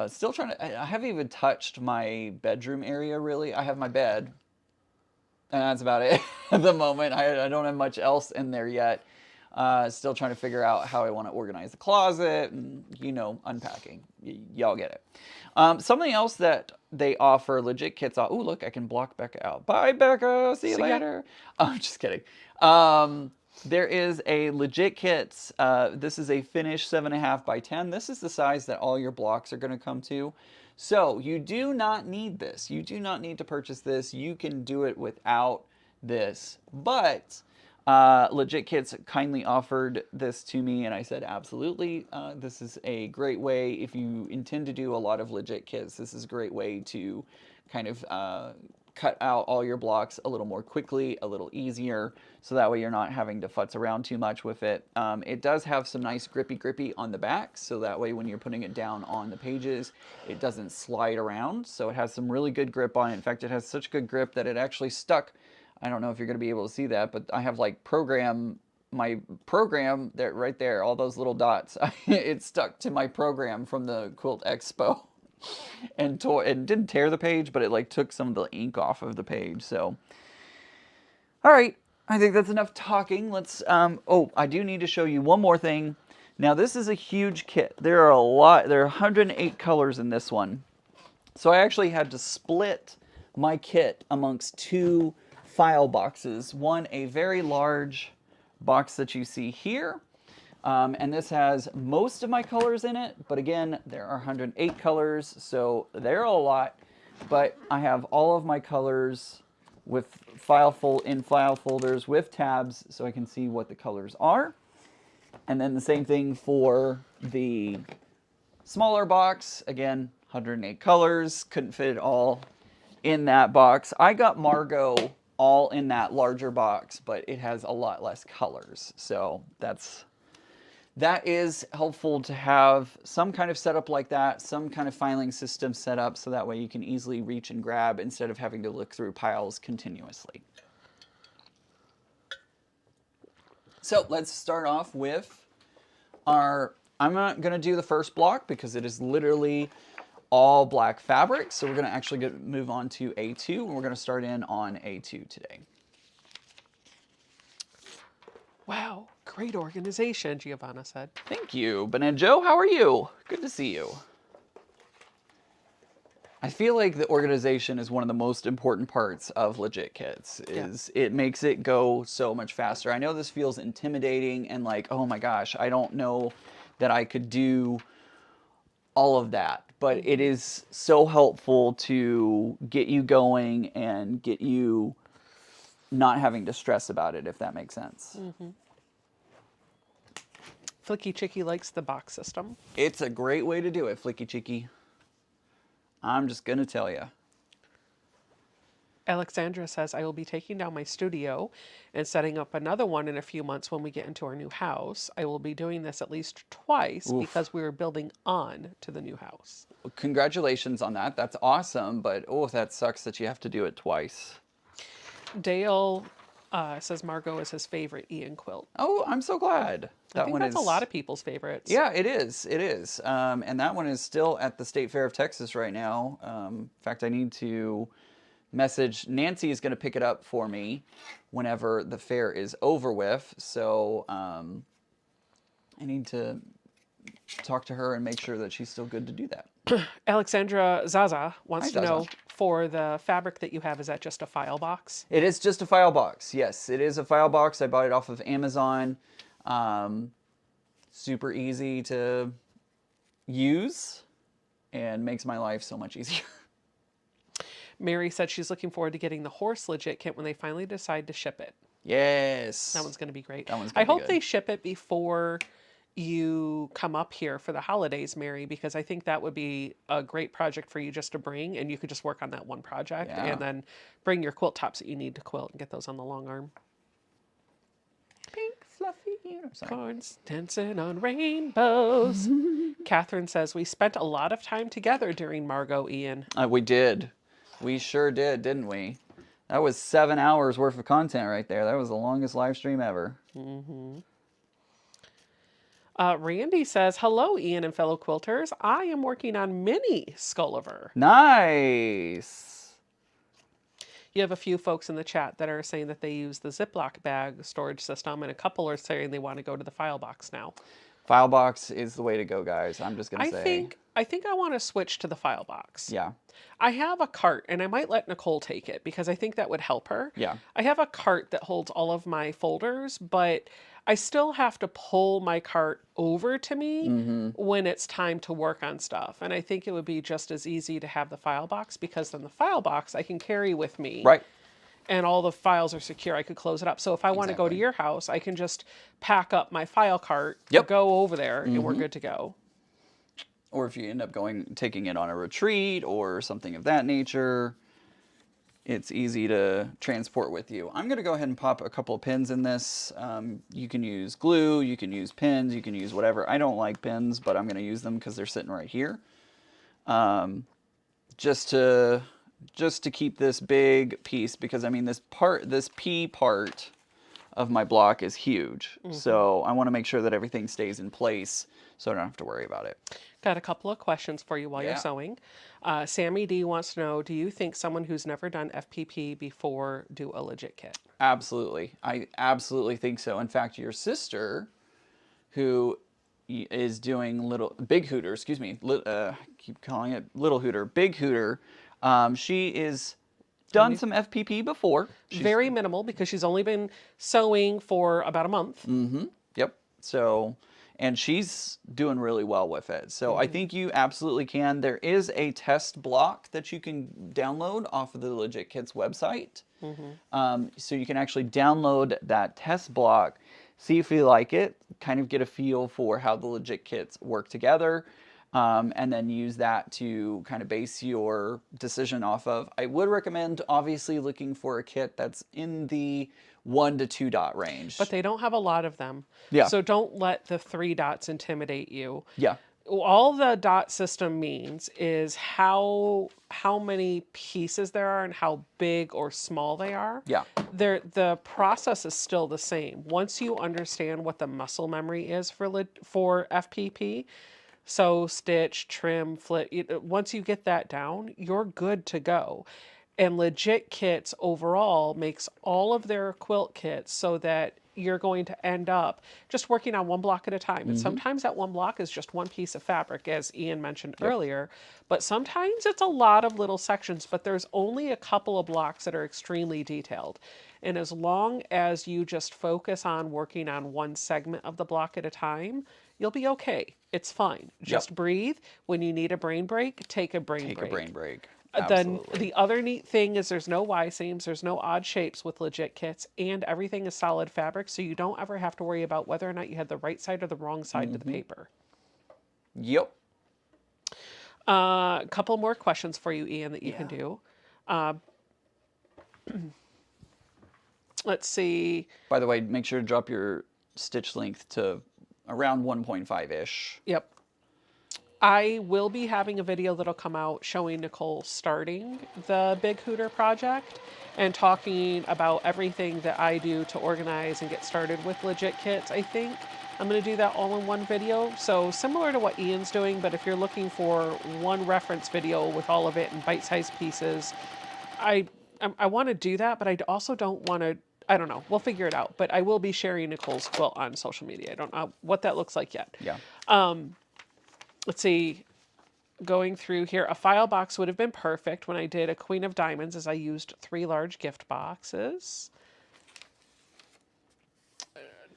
still trying to, I haven't even touched my bedroom area really. I have my bed. And that's about it at the moment. I don't have much else in there yet. Still trying to figure out how I want to organize the closet and, unpacking. Y'all get it. Something else that they offer, legit kits. Oh, look, I can block Becca out. Bye, Becca. See you later. I'm just kidding. There is a legit kits. This is a finished 7.5 by 10. This is the size that all your blocks are going to come to. So you do not need this. You do not need to purchase this. You can do it without this. But Legit Kits kindly offered this to me, and I said, absolutely. This is a great way, if you intend to do a lot of Legit Kits, this is a great way to kind of cut out all your blocks a little more quickly, a little easier, so that way you're not having to futz around too much with it. It does have some nice grippy on the back, so that way when you're putting it down on the pages, it doesn't slide around. So it has some really good grip on it. In fact, it has such good grip that it actually stuck. I don't know if you're going to be able to see that, but I have like my program there, right there, all those little dots. It stuck to my program from the Quilt Expo. And didn't tear the page, but it like took some of the ink off of the page. So, all right, I think that's enough talking. Let's. Oh, I do need to show you one more thing. Now, this is a huge kit. There are a lot. There are 108 colors in this one. So I actually had to split my kit amongst two file boxes. One, a very large box that you see here. And this has most of my colors in it, but again, there are 108 colors, so there are a lot, but I have all of my colors with in file folders with tabs so I can see what the colors are. And then the same thing for the smaller box. Again, 108 colors, couldn't fit it all in that box. I got Margot all in that larger box, but it has a lot less colors. So that is helpful to have some kind of setup like that, some kind of filing system set up so that way you can easily reach and grab instead of having to look through piles continuously. So let's start off with I'm not going to do the first block because it is literally all black fabric. So we're going to actually move on to A2, and we're going to start in on A2 today. Wow, great organization, Giovanna said. Thank you. Banana Joe, how are you? Good to see you. I feel like the organization is one of the most important parts of legit kits. It makes it go so much faster. I know this feels intimidating and like, oh my gosh, I don't know that I could do all of that, but it is so helpful to get you going and get you not having to stress about it, if that makes sense. Flicky Chicky likes the box system. It's a great way to do it, Flicky Chicky. I'm just going to tell you. Alexandra says, I will be taking down my studio and setting up another one in a few months when we get into our new house. I will be doing this at least twice because we are building on to the new house. Congratulations on that. That's awesome, but oh, that sucks that you have to do it twice. Dale says Margot is his favorite Ian quilt. Oh, I'm so glad. I think that's a lot of people's favorites. Yeah, it is. It is. And that one is still at the State Fair of Texas right now. In fact, I need to message Nancy is going to pick it up for me whenever the fair is over with. So I need to talk to her and make sure that she's still good to do that. Alexandra Zaza wants to know, for the fabric that you have, is that just a file box? It is just a file box. Yes, it is a file box. I bought it off of Amazon. Super easy to use and makes my life so much easier. Mary said she's looking forward to getting the horse legit kit when they finally decide to ship it. Yes. That one's going to be great. That one's gonna I be hope good. they ship it before you come up here for the holidays, Mary, because I think that would be a great project for you just to bring, and you could just work on that one project and then bring your quilt tops that you need to quilt and get those on the long arm. Pink fluffy unicorn. Corns dancing on rainbows. Catherine says, we spent a lot of time together during Margot, Ian. We did. We sure did, didn't we? That was 7 hours worth of content right there. That was the longest live stream ever. Randy says, hello, Ian and fellow quilters. I am working on mini Skulliver. Nice. You have a few folks in the chat that are saying that they use the Ziploc bag storage system, and a couple are saying they want to go to the file box now. File box is the way to go, guys. I'm just going to say. I think I want to switch to the file box. Yeah. I have a cart, and I might let Nicole take it because I think that would help her. Yeah. I have a cart that holds all of my folders, but I still have to pull my cart over to me when it's time to work on stuff. And I think it would be just as easy to have the file box, because then the file box I can carry with me. Right. And all the files are secure. I could close it up. So if I want to go to your house, I can just pack up my file cart, go over there, and we're good to go. Or if you end up taking it on a retreat or something of that nature, it's easy to transport with you. I'm going to go ahead and pop a couple of pins in this. You can use glue, you can use pins, you can use whatever. I don't like pins, but I'm going to use them because they're sitting right here. Just to keep this big piece, because I mean this P part of my block is huge. So I want to make sure that everything stays in place so I don't have to worry about it. Got a couple of questions for you while you're sewing. Sammy D wants to know, do you think someone who's never done FPP before do a legit kit? Absolutely. I absolutely think so. In fact, your sister, who is doing Big Hooter, excuse me, keep calling it Little Hooter, Big Hooter, she is done some FPP before. Very minimal, because she's only been sewing for about a month. Yep. So, and she's doing really well with it. So I think you absolutely can. There is a test block that you can download off of the Legit Kits website. So you can actually download that test block, see if you like it, kind of get a feel for how the Legit Kits work together, and then use that to kind of base your decision off of. I would recommend obviously looking for a kit that's in the 1 to 2 dot range. But they don't have a lot of them. Yeah. So don't let the 3 dots intimidate you. Yeah. All the dot system means is how many pieces there are and how big or small they are. Yeah. The process is still the same. Once you understand what the muscle memory is for FPP, sew, stitch, trim, flip, once you get that down, you're good to go. And Legit Kits overall makes all of their quilt kits so that you're going to end up just working on one block at a time. And sometimes that one block is just one piece of fabric, as Ian mentioned earlier. But sometimes it's a lot of little sections, but there's only a couple of blocks that are extremely detailed. And as long as you just focus on working on one segment of the block at a time, you'll be okay. It's fine. Just breathe. When you need a brain break, take a brain break. Take a brain break. Then Absolutely. the other neat thing is there's no Y seams, there's no odd shapes with Legit Kits, and everything is solid fabric, so you don't ever have to worry about whether or not you had the right side or the wrong side to the paper. Yep. A couple more questions for you, Ian, that you can do. Let's see. By the way, make sure to drop your stitch length to around 1.5-ish. Yep. I will be having a video that'll come out showing Nicole starting the Big Hooter project and talking about everything that I do to organize and get started with Legit Kits. I think I'm going to do that all in one video. So similar to what Ian's doing, but if you're looking for one reference video with all of it in bite-sized pieces, I want to do that, but I also don't want to, I don't know. We'll figure it out. But I will be sharing Nicole's quilt on social media. I don't know what that looks like yet. Yeah. Let's see, going through here, a file box would have been perfect when I did a Queen of Diamonds, as I used 3 large gift boxes.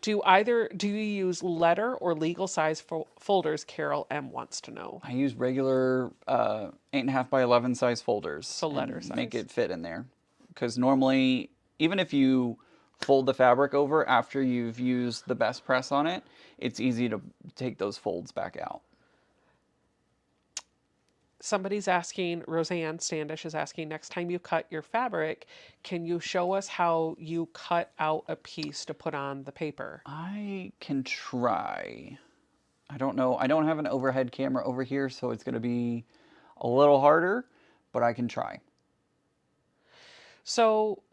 Do you use letter or legal size folders? Carol M wants to know. I use regular 8.5 by 11 size folders. So letter size. Make it fit in there. Because normally, even if you fold the fabric over after you've used the best press on it, it's easy to take those folds back out. Somebody's asking, Roseanne Standish is asking, next time you cut your fabric, can you show us how you cut out a piece to put on the paper? I can try. I don't know. I don't have an overhead camera over here, so it's going to be a little harder, but I can try. So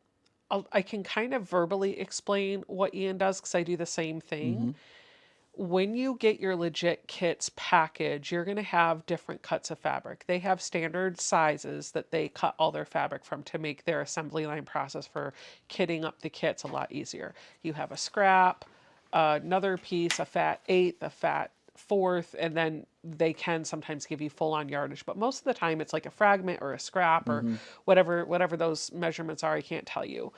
I can kind of verbally explain what Ian does because I do the same thing. When you get your Legit Kits package, you're going to have different cuts of fabric. They have standard sizes that they cut all their fabric from to make their assembly line process for kitting up the kits a lot easier. You have a scrap, another piece, a fat 1/8, a fat 1/4, and then they can sometimes give you full-on yardage. But most of the time it's like a fragment or a scrap or whatever those measurements are, I can't tell you.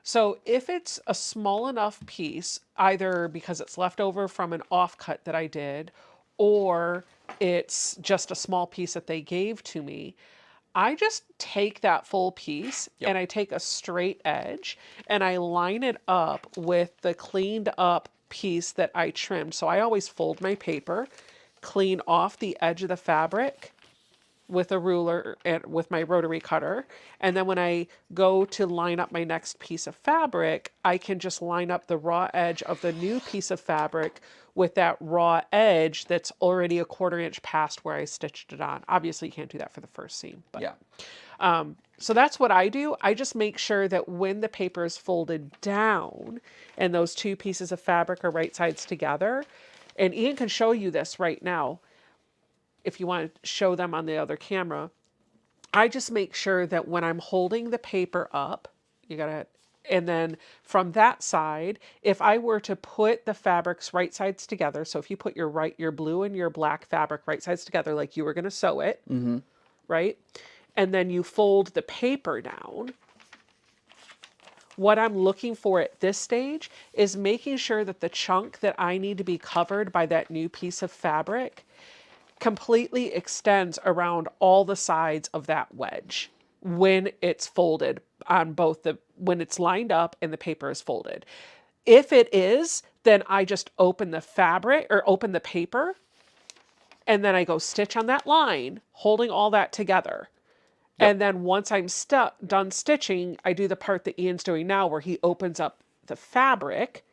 So if it's a small enough piece, either because it's left over from an offcut that I did, or it's just a small piece that they gave to me, I just take that full piece and I take a straight edge and I line it up with the cleaned up piece that I trimmed. So I always fold my paper, clean off the edge of the fabric with a ruler and with my rotary cutter. And then when I go to line up my next piece of fabric, I can just line up the raw edge of the new piece of fabric with that raw edge that's already a 1/4 inch past where I stitched it on. Obviously you can't do that for the first seam, but so that's what I do. I just make sure that when the paper is folded down and those 2 pieces of fabric are right sides together, and Ian can show you this right now, if you want to show them on the other camera, I just make sure that when I'm holding the paper up, and then from that side, if I were to put the fabrics right sides together, so if you put your blue and your black fabric right sides together like you were going to sew it, right? And then you fold the paper down, what I'm looking for at this stage is making sure that the chunk that I need to be covered by that new piece of fabric completely extends around all the sides of that wedge when it's folded on both when it's lined up and the paper is folded. If it is, then I just open the fabric or open the paper, and then I go stitch on that line, holding all that together. Yep. And then once I'm done stitching, I do the part that Ian's doing now where he opens up the fabric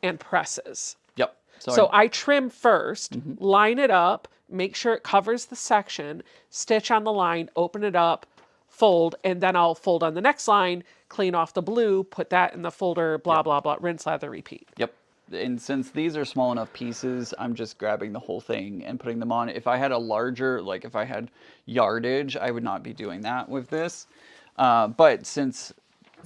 and presses. Yep. So I trim first, line it up, make sure it covers the section, stitch on the line, open it up, fold, and then I'll fold on the next line, clean off the blue, put that in the folder, blah, blah, blah, rinse, lather, repeat. Yep. And since these are small enough pieces, I'm just grabbing the whole thing and putting them on. If I had a larger, like if I had yardage, I would not be doing that with this. But since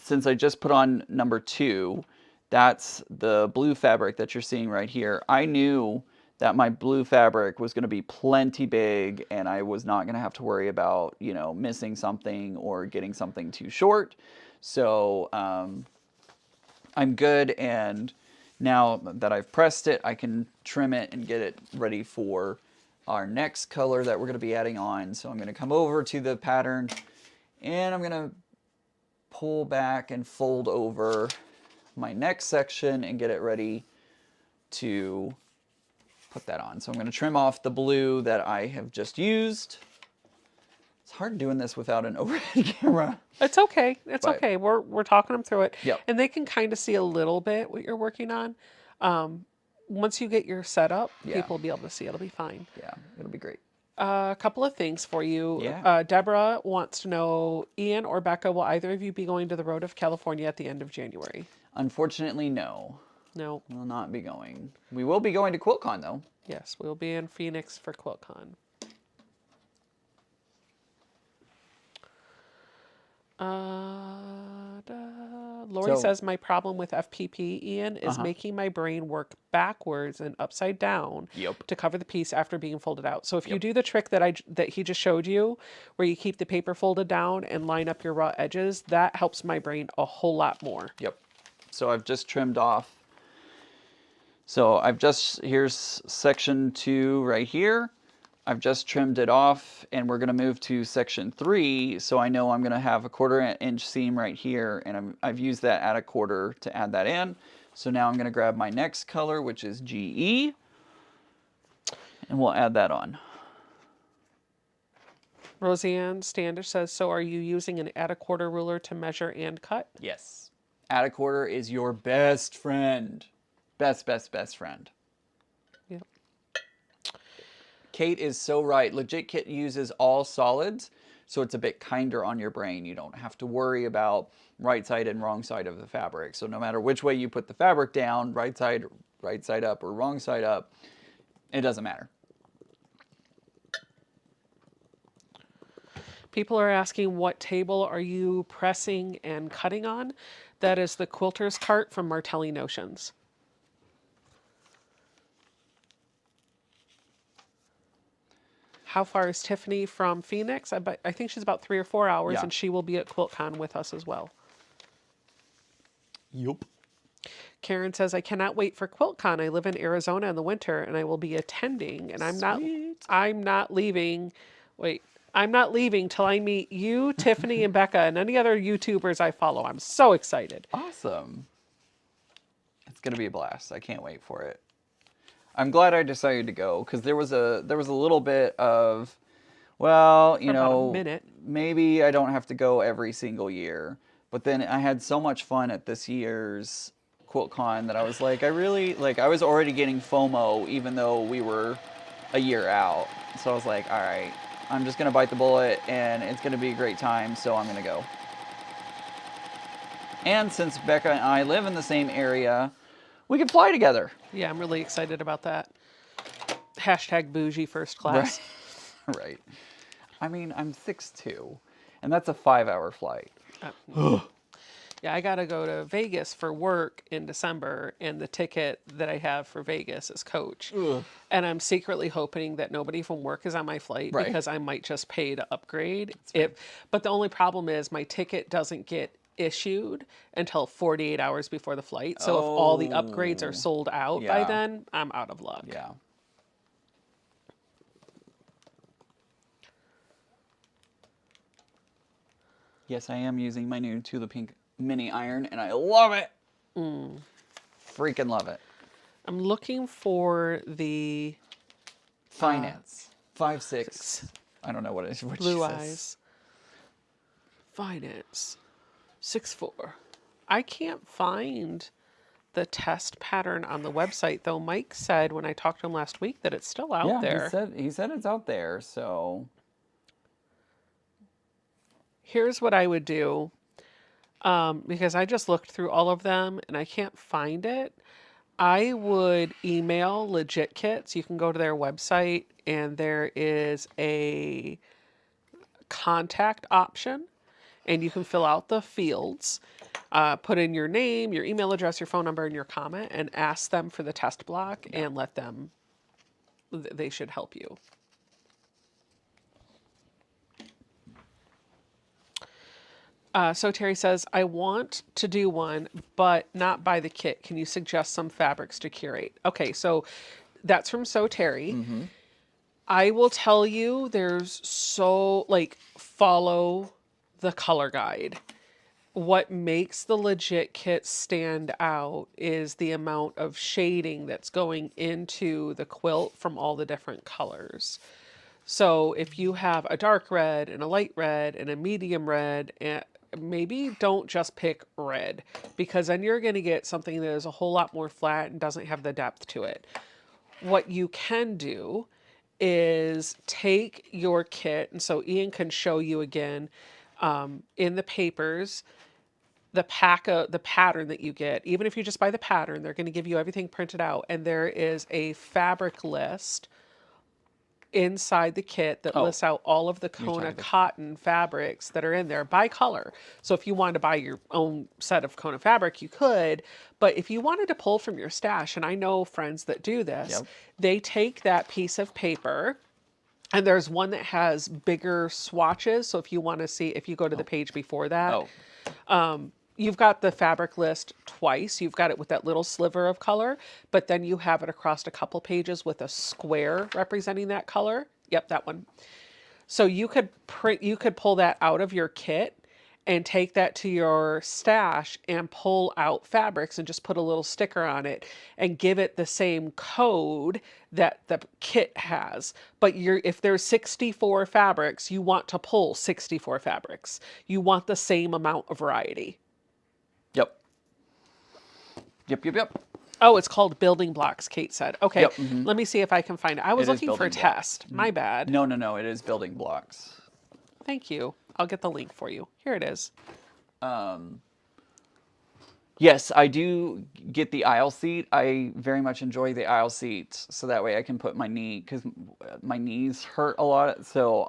I just put on number 2, that's the blue fabric that you're seeing right here. I knew that my blue fabric was going to be plenty big and I was not going to have to worry about, you know, missing something or getting something too short. So I'm good, and now that I've pressed it, I can trim it and get it ready for our next color that we're going to be adding on. So I'm going to come over to the pattern and I'm going to pull back and fold over my next section and get it ready to put that on. So I'm going to trim off the blue that I have just used. It's hard doing this without an overhead camera. It's okay. It's okay. We're talking them through it. Yep. And they can kind of see a little bit what you're working on. Once you get your setup, people will be able to see. It'll be fine. Yeah, it'll be great. A couple of things for you. Yeah. Deborah wants to know, Ian or Becca, will either of you be going to the Road of California at the end of January? Unfortunately, no. No. We'll not be going. We will be going to Quiltcon, though. Yes, we'll be in Phoenix for Quiltcon. Lori says, my problem with FPP, Ian, is making my brain work backwards and upside down to cover the piece after being folded out. So if you do the trick that he just showed you, where you keep the paper folded down and line up your raw edges, that helps my brain a whole lot more. Yep. So I've just trimmed off. So here's section 2 right here. I've just trimmed it off, and we're going to move to section 3. So I know I'm going to have a 1/4 inch seam right here, and I've used that at 1/4 to add that in. So now I'm going to grab my next color, which is GE, and we'll add that on. Roseanne Standish says, so are you using an at 1/4 ruler to measure and cut? Yes. At 1/4 is your best friend. Best friend. Yep. Kate is so right. Legit Kit uses all solids, so it's a bit kinder on your brain. You don't have to worry about right side and wrong side of the fabric. So no matter which way you put the fabric down, right side up or wrong side up, it doesn't matter. People are asking, what table are you pressing and cutting on? That is the Quilter's cart from Martelli Notions. How far is Tiffany from Phoenix? I think she's about 3 or 4 hours, and she will be at Quiltcon with us as well. Yup. Karen says, I cannot wait for Quiltcon. I live in Arizona in the winter, and I will be attending. And I'm not leaving. Wait, I'm not leaving till I meet you, Tiffany, and Becca, and any other YouTubers I follow. I'm so excited. Awesome. It's gonna be a blast. I can't wait for it. I'm glad I decided to go, because there was a little bit of, well, you know, maybe I don't have to go every single year. But then I had so much fun at this year's Quiltcon that I was like, I was already getting FOMO even though we were a year out. So I was like, all right, I'm just gonna bite the bullet and it's gonna be a great time, so I'm gonna go. And since Becca and I live in the same area, we could fly together. Yeah, I'm really excited about that. Hashtag bougie first class. Right. Right. I mean, I'm 6'2", and that's a 5-hour flight. Yeah, I got to go to Vegas for work in December, and the ticket that I have for Vegas is coach. Ugh. And I'm secretly hoping that nobody from work is on my flight, because I might just pay to upgrade. But the only problem is my ticket doesn't get issued until 48 hours before the flight. So if all the upgrades are Oh, sold out by yeah, then, I'm out of luck. yeah. Yes, I am using my new Tula Pink mini iron, and I love it. Freaking love it. I'm looking for the Finance. 5-6. I don't know what it is. What Blue she Eyes. says. Finance. 6'4". I can't find the test pattern on the website, though Mike said when I talked to him last week that it's still out there. He said it's out there, so Here's what I would do, because I just looked through all of them and I can't find it. I would email Legit Kits. You can go to their website and there is a contact option and you can fill out the fields, put in your name, your email address, your phone number, and your comment, and ask them for the test block and let them, they should help you. So Terry says, I want to do one, but not buy the kit. Can you suggest some fabrics to curate? Okay, so that's from So Terry. I will tell you, follow the color guide. What makes the Legit kit stand out is the amount of shading that's going into the quilt from all the different colors. So if you have a dark red and a light red and a medium red, and maybe don't just pick red, because then you're going to get something that is a whole lot more flat and doesn't have the depth to it. What you can do is take your kit, and so Ian can show you again in the papers, the pattern that you get. Even if you just buy the pattern, they're going to give you everything printed out, and there is a fabric list inside the kit that lists out all of the Kona cotton fabrics that are in there by color. So if you wanted to buy your own set of Kona fabric, you could. But if you wanted to pull from your stash, and I know friends that do this, they take that piece of paper, and there's one that has bigger swatches. So if you want to see, if you go to the page before that, you've got the fabric list twice. You've got it with that little sliver of color, but then you have it across a couple pages with a square representing that color. Yep, that one. So you could pull that out of your kit and take that to your stash and pull out fabrics and just put a little sticker on it and give it the same code that the kit has. But if there's 64 fabrics, you want to pull 64 fabrics. You want the same amount of variety. Yep. Oh, it's called Building Blocks, Kate said. Okay, let me see if I can find it. I was looking for test. My bad. No, it is Building Blocks. Thank you. I'll get the link for you. Here it is. Yes, I do get the aisle seat. I very much enjoy the aisle seats, so that way I can put my knee, because my knees hurt a lot. So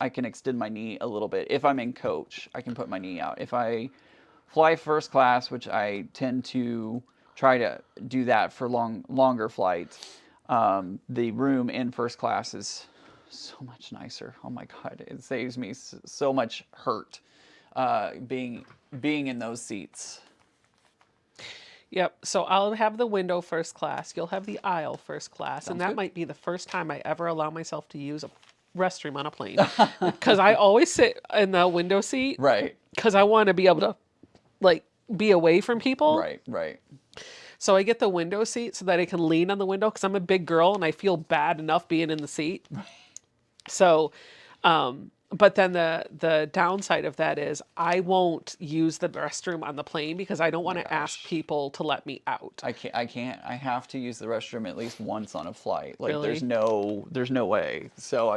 I can extend my knee a little bit. If I'm in coach, I can put my knee out. If I fly first class, which I tend to try to do that for longer flights, the room in first class is so much nicer. Oh my God, it saves me so much hurt being in those seats. Yep. So I'll have the window first class. You'll have the aisle first class. And that might be the first time I ever allow myself to use a restroom on a plane. Because I always sit in the window seat. Right. Because I want to be able to, be away from people. Right. So I get the window seat so that I can lean on the window, because I'm a big girl and I feel bad enough being in the seat. So, but then the downside of that is I won't use the restroom on the plane because I don't want to ask people to let me out. I can't. I have to use the restroom at least once on a flight. Like Really? there's no way. So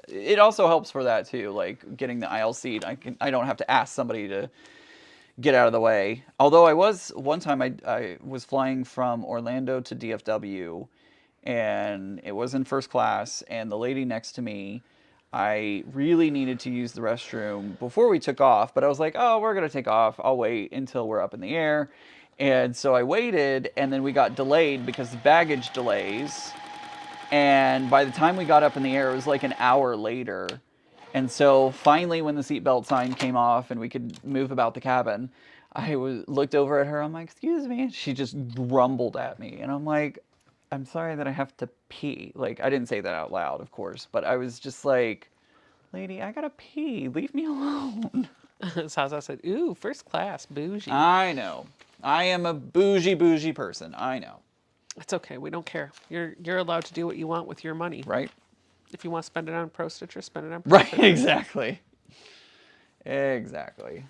it also helps for that too. Like getting the aisle seat, I don't have to ask somebody to get out of the way. Although one time I was flying from Orlando to DFW, and it was in first class, and the lady next to me, I really needed to use the restroom before we took off, but I was like, oh, we're going to take off. I'll wait until we're up in the air. And so I waited, and then we got delayed because of baggage delays. And by the time we got up in the air, it was like an hour later. And so finally, when the seatbelt sign came off and we could move about the cabin, I looked over at her. I'm like, "Excuse me." She just grumbled at me, and I'm like, "I'm sorry that I have to pee." Like, I didn't say that out loud, of course, but I was just like, "Lady, I gotta pee. Leave me alone." Zaza said, "Ooh, first class, bougie." I know. I am a bougie person. I know. It's okay. We don't care. You're allowed to do what you want with your money. Right? If you want to spend it on Pro Stitcher, spend it on Pro Right. Stitcher. Exactly. Exactly.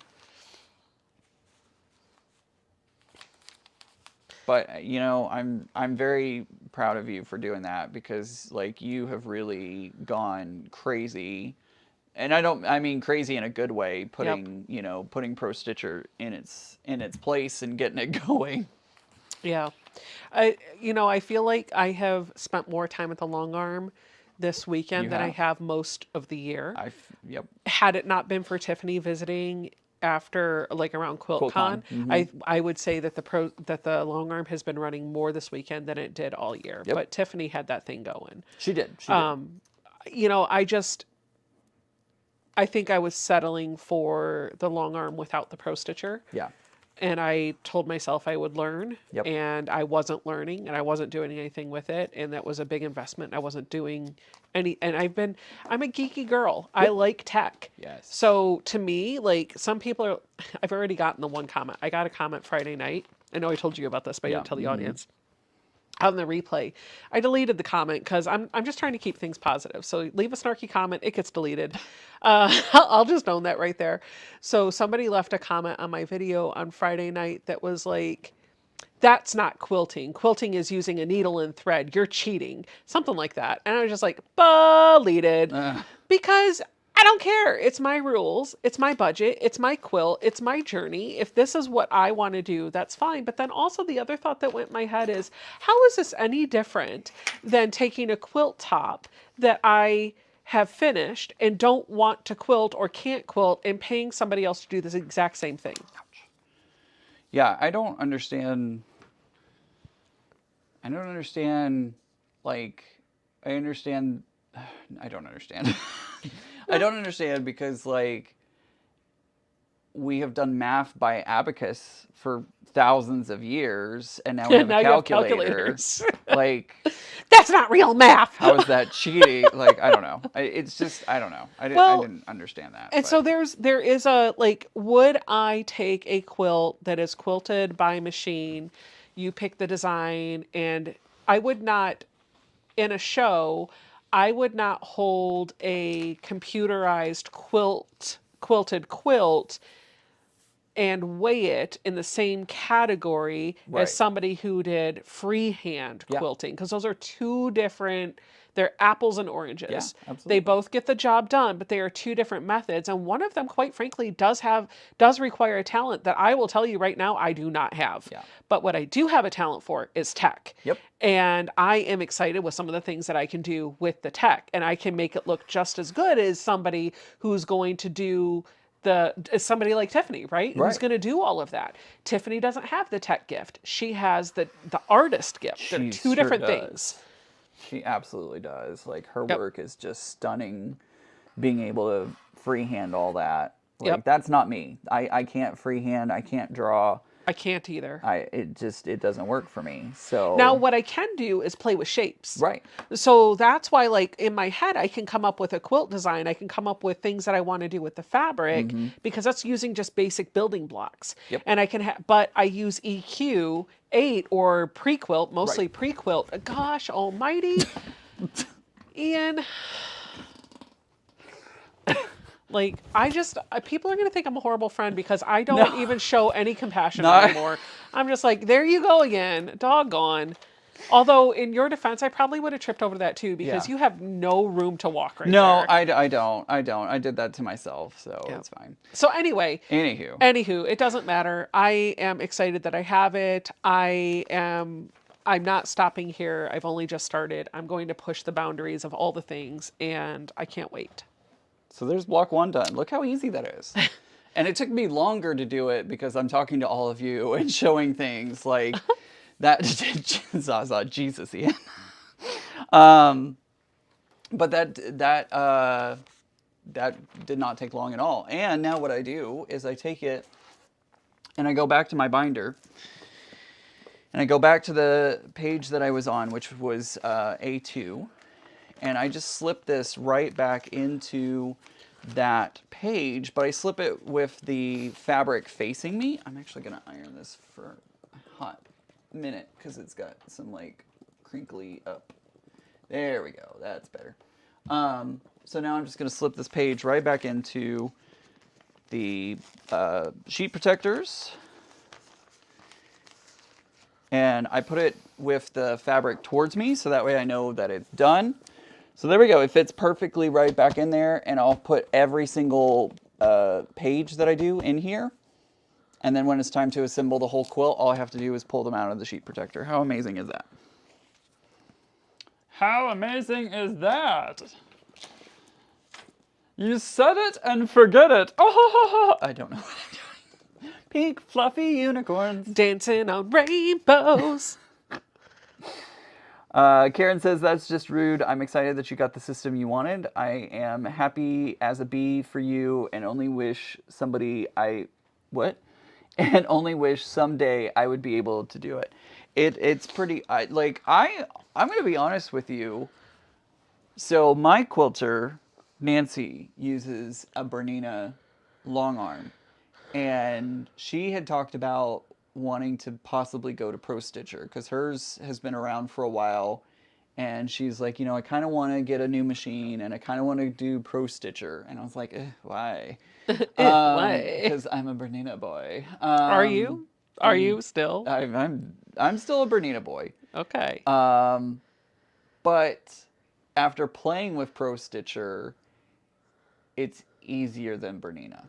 But you know, I'm very proud of you for doing that, because like you have really gone crazy, and I mean crazy in a good way, putting you know, putting Pro Stitcher in its place and getting it going. Yeah. I feel like I have spent more time at the Longarm this weekend You than I have? have most of the year. Yep. Had it not been for Tiffany visiting after, like, around Quiltcon. Quiltcon, I would say that the Longarm has been running more this weekend than it did all year. Yep. But Tiffany had that thing going. She did. She did. I think I was settling for the Longarm without the Pro Stitcher. Yeah. And I told myself I would learn, Yep. and I wasn't learning, and I wasn't doing anything with it, and that was a big investment. I wasn't doing any, and I'm a geeky girl. I like tech. Yes. So to me, like, some people are, I've already gotten the one comment. I got a comment Friday night. I know I told you about this, but I didn't tell the audience. On the replay, I deleted the comment because I'm just trying to keep things positive. So leave a snarky comment, it gets deleted. I'll just own that right there. So somebody left a comment on my video on Friday night that was like, "That's not quilting. Quilting is using a needle and thread. You're cheating." Something like that. And I was just like, deleted. Because I don't care. It's my rules. It's my budget. It's my quilt. It's my journey. If this is what I want to do, that's fine. But then also the other thought that went in my head is, how is this any different than taking a quilt top that I have finished and don't want to quilt or can't quilt and paying somebody else to do this exact same thing? Yeah, I don't understand, like, I understand, I don't understand. I don't understand because, like, we have done math by abacus for thousands of years, and now we have Now a you have calculator. calculators. Like, That's not real math. how is that cheating? Like, I don't know. It's just, I don't know. I didn't understand that. And but. so there is a, like, would I take a quilt that is quilted by machine? You pick the design, and I would not, in a show, I would not hold a computerized quilted quilt and weigh it in the same category Right. as somebody who did freehand Yeah. quilting, because those are two different, they're apples and oranges. Yeah, They absolutely. both get the job done, but they are two different methods, and one of them, quite frankly, does require a talent that I will tell you right now I do not have. Yeah. But what I do have a talent for is tech. Yep. And I am excited with some of the things that I can do with the tech, and I can make it look just as good as somebody who's going to do somebody like Tiffany, right? Who's going to do all of that. Tiffany doesn't have the tech gift. She has the artist gift. They're two different things. She absolutely does. Like, her work is just stunning. Being able to freehand all that. Like, that's not me. I can't freehand. I can't draw. I can't either. It doesn't work for me. So now what I can do is play with shapes. Right. So that's why, like, in my head, I can come up with a quilt design. I can come up with things that I want to do with the fabric, because that's using just basic building blocks. Yep. And I can but I use EQ 8 or pre-quilt, mostly pre-quilt. Gosh almighty. Ian. Like, people are going to think I'm a horrible friend because I don't even show any compassion anymore. I'm just like, there you go again, doggone. Although, in your defense, I probably would have tripped over that too, because you have no room to walk right No, there. I don't. I did that to myself, so it's fine. So anyway. Anywho, it doesn't matter. I am excited that I have it. I'm not stopping here. I've only just started. I'm going to push the boundaries of all the things, and I can't wait. So there's block 1 done. Look how easy that is. And it took me longer to do it because I'm talking to all of you and showing things like that. Zaza, Jesus, Ian. But that did not take long at all. And now what I do is I take it and I go back to my binder and I go back to the page that I was on, which was A2, and I just slip this right back into that page, but I slip it with the fabric facing me. I'm actually gonna iron this for a hot minute because it's got some like crinkly up. There we go, that's better. So now I'm just gonna slip this page right back into the sheet protectors. And I put it with the fabric towards me, so that way I know that it's done. So there we go, it fits perfectly right back in there, and I'll put every single page that I do in here. And then when it's time to assemble the whole quilt, all I have to do is pull them out of the sheet protector. How amazing is that? How amazing is that? You set it and forget it. Oh, I don't know what I'm doing. Pink fluffy unicorns. Dancing on rainbows. Karen says, that's just rude. I'm excited that you got the system you wanted. I am happy as a bee for you and only wish somebody and only wish someday I would be able to do it. It's pretty, I'm going to be honest with you. So my quilter, Nancy, uses a Bernina Longarm, and she had talked about wanting to possibly go to Pro Stitcher because hers has been around for a while, and she's like, I kind of want to get a new machine and I kind of want to do Pro Stitcher, and I was like, why? Why? Because I'm a Bernina boy. Are you? Are you still? I'm still a Bernina boy. Okay. But after playing with Pro Stitcher, it's easier than Bernina.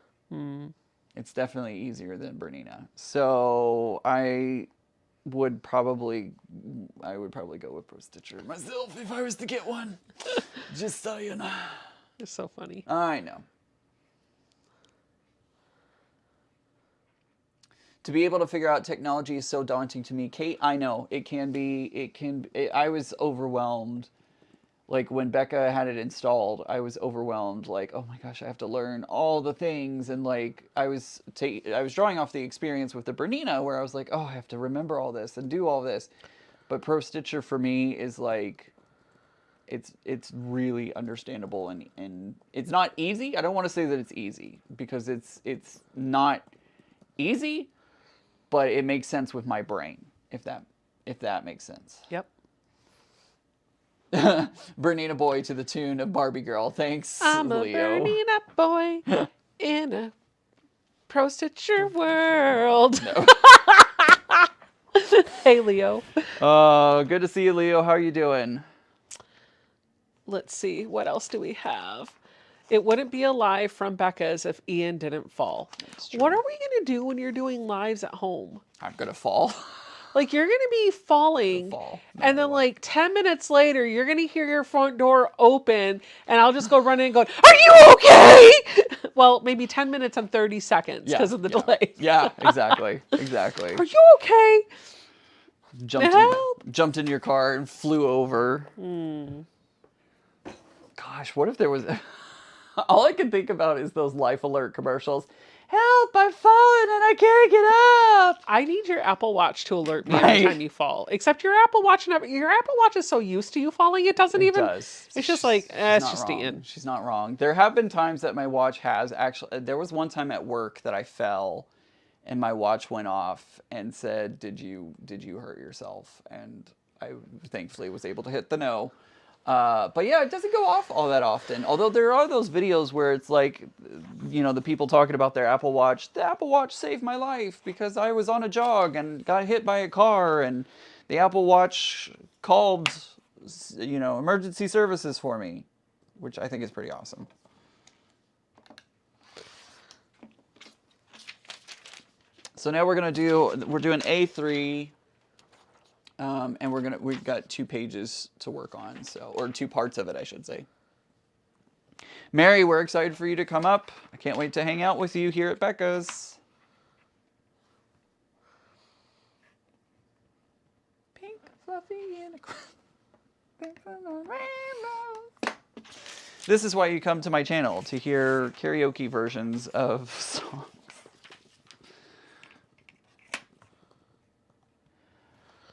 It's definitely easier than Bernina. So I would probably go with Pro Stitcher myself if I was to get one. Just saying. It's so funny. I know. To be able to figure out technology is so daunting to me. Kate, I know. It can be. I was overwhelmed. Like when Becca had it installed, I was overwhelmed. Like, oh my gosh, I have to learn all the things. And like, I was drawing off the experience with the Bernina where I was like, oh, I have to remember all this and do all this. But Pro Stitcher for me is like, it's really understandable and it's not easy. I don't want to say that it's easy because it's not easy, but it makes sense with my brain, if that makes sense. Yep. Bernina boy to the tune of Barbie Girl. Thanks, I'm Leo. a Bernina boy in a Pro Stitcher world. No. Hey, Leo. Good to see you, Leo. How are you doing? Let's see. What else do we have? It wouldn't be a live from Becca's if Ian didn't fall. What are we going to do when you're doing lives at home? I'm going to fall. Like, you're going to be falling, and then, like, 10 minutes later, you're going to hear your front door open, and I'll just go running and go, are you okay? Well, maybe 10 minutes and 30 seconds because of the delay. Yeah, exactly. Exactly. Are you okay? Jumped in your car and flew over. Gosh, what if there was... All I can think about is those Life Alert commercials. Help, I've fallen and I can't get up. I need your Apple Watch to alert me every time you fall. Except your Apple Watch is so used to you falling, it doesn't even... Does. It's just like, it's just Ian. She's not wrong. There have been times that my watch has actually... There was one time at work that I fell and my watch went off and said, did you hurt yourself? And I thankfully was able to hit the no. But yeah, it doesn't go off all that often. Although there are those videos where it's like, the people talking about their Apple Watch. The Apple Watch saved my life because I was on a jog and got hit by a car, and the Apple Watch called, emergency services for me, which I think is pretty awesome. So now we're doing A3. And we've got 2 pages to work on, or 2 parts of it, I should say. Mary, we're excited for you to come up. I can't wait to hang out with you here at Becca's. Pink, fluffy unicorn. This is why you come to my channel, to hear karaoke versions of songs.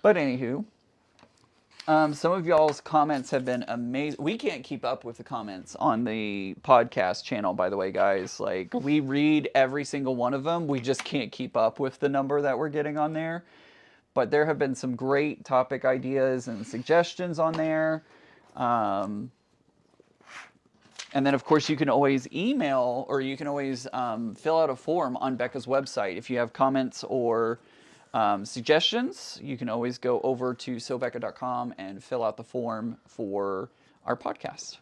But anywho, some of y'all's comments have been amazing. We can't keep up with the comments on the podcast channel, by the way, guys. Like, we read every single one of them. We just can't keep up with the number that we're getting on there. But there have been some great topic ideas and suggestions on there. And then, of course, you can always email, or you can always fill out a form on Becca's website. If you have comments or suggestions, you can always go over to sobecca.com and fill out the form for our podcast.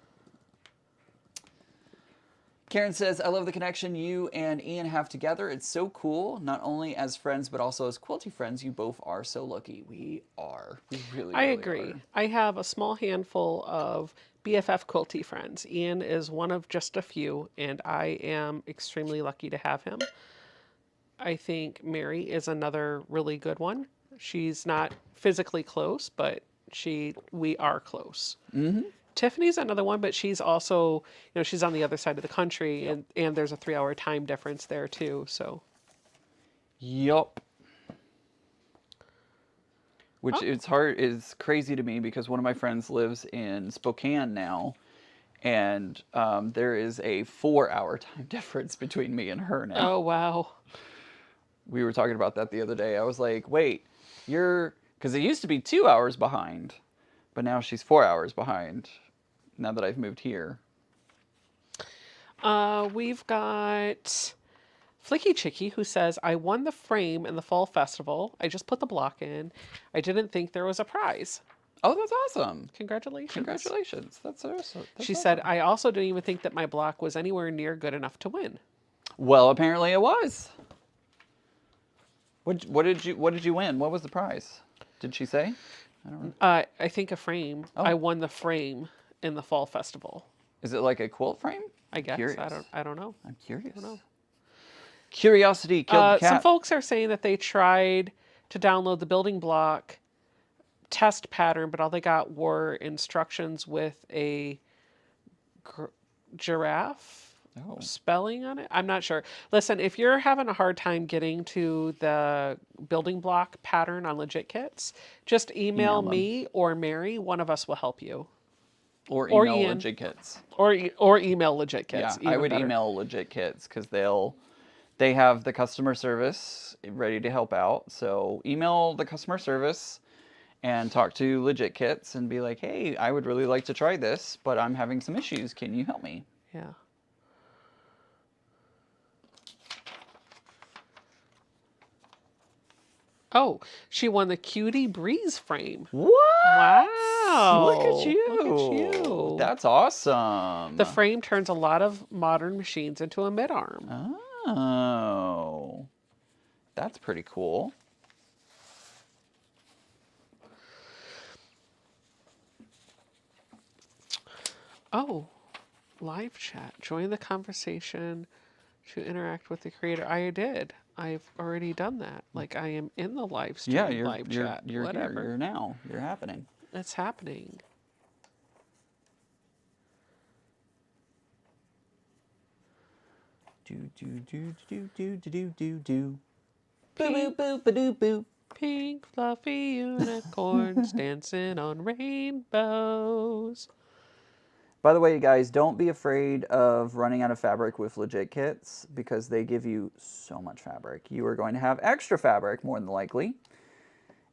Karen says, I love the connection you and Ian have together. It's so cool, not only as friends, but also as quilty friends. You both are so lucky. We are. We really, I really agree. are. I have a small handful of BFF quilty friends. Ian is one of just a few, and I am extremely lucky to have him. I think Mary is another really good one. She's not physically close, but we are close. Mm-hmm. Tiffany's another one, but she's also, she's on the other side of the country, and there's a 3-hour time difference there too. So, yup. Which is crazy to me because one of my friends lives in Spokane now, and there is a 4-hour time difference between me and her now. Oh wow. We were talking about that the other day. I was like, wait, because it used to be 2 hours behind, but now she's 4 hours behind now that I've moved here. We've got Flicky Chicky, who says, I won the frame in the fall festival. I just put the block in. I didn't think there was a prize. Oh, that's awesome. Congratulations. Congratulations. That's awesome. She said, I also didn't even think that my block was anywhere near good enough to win. Well, apparently it was. What did you win? What was the prize? Did she say? I don't know. I think a frame. Oh. I won the frame in the fall festival. Is it like a quilt frame? I guess. Curious. I don't know. I'm curious. I don't know. Curiosity killed the cat. Some folks are saying that they tried to download the building block test pattern, but all they got were instructions with a giraffe spelling on it. I'm not sure. Listen, if you're having a hard time getting to the building block pattern on Legit Kits, just email me or Mary. One of us will help you. Or email Ian. Legit Kits. Or email Legit Kits. Yeah, I would email Legit Kits because they have the customer service ready to help out. So email the customer service and talk to Legit Kits and be like, hey, I would really like to try this, but I'm having some issues. Can you help me? Yeah. Oh, she won the Cutie Breeze frame. What? Wow. Look at you. Look at you. That's awesome. The frame turns a lot of modern machines into a mid-arm. Oh. That's pretty cool. Oh, live chat. Join the conversation to interact with the creator. I did. I've already done that. Like, I am in the live stream, live chat, whatever. You're now. You're happening. It's happening. Do. Boo boo boo ba doo boo. Pink fluffy unicorns dancing on rainbows. By the way, guys, don't be afraid of running out of fabric with Legit Kits because they give you so much fabric. You are going to have extra fabric, more than likely.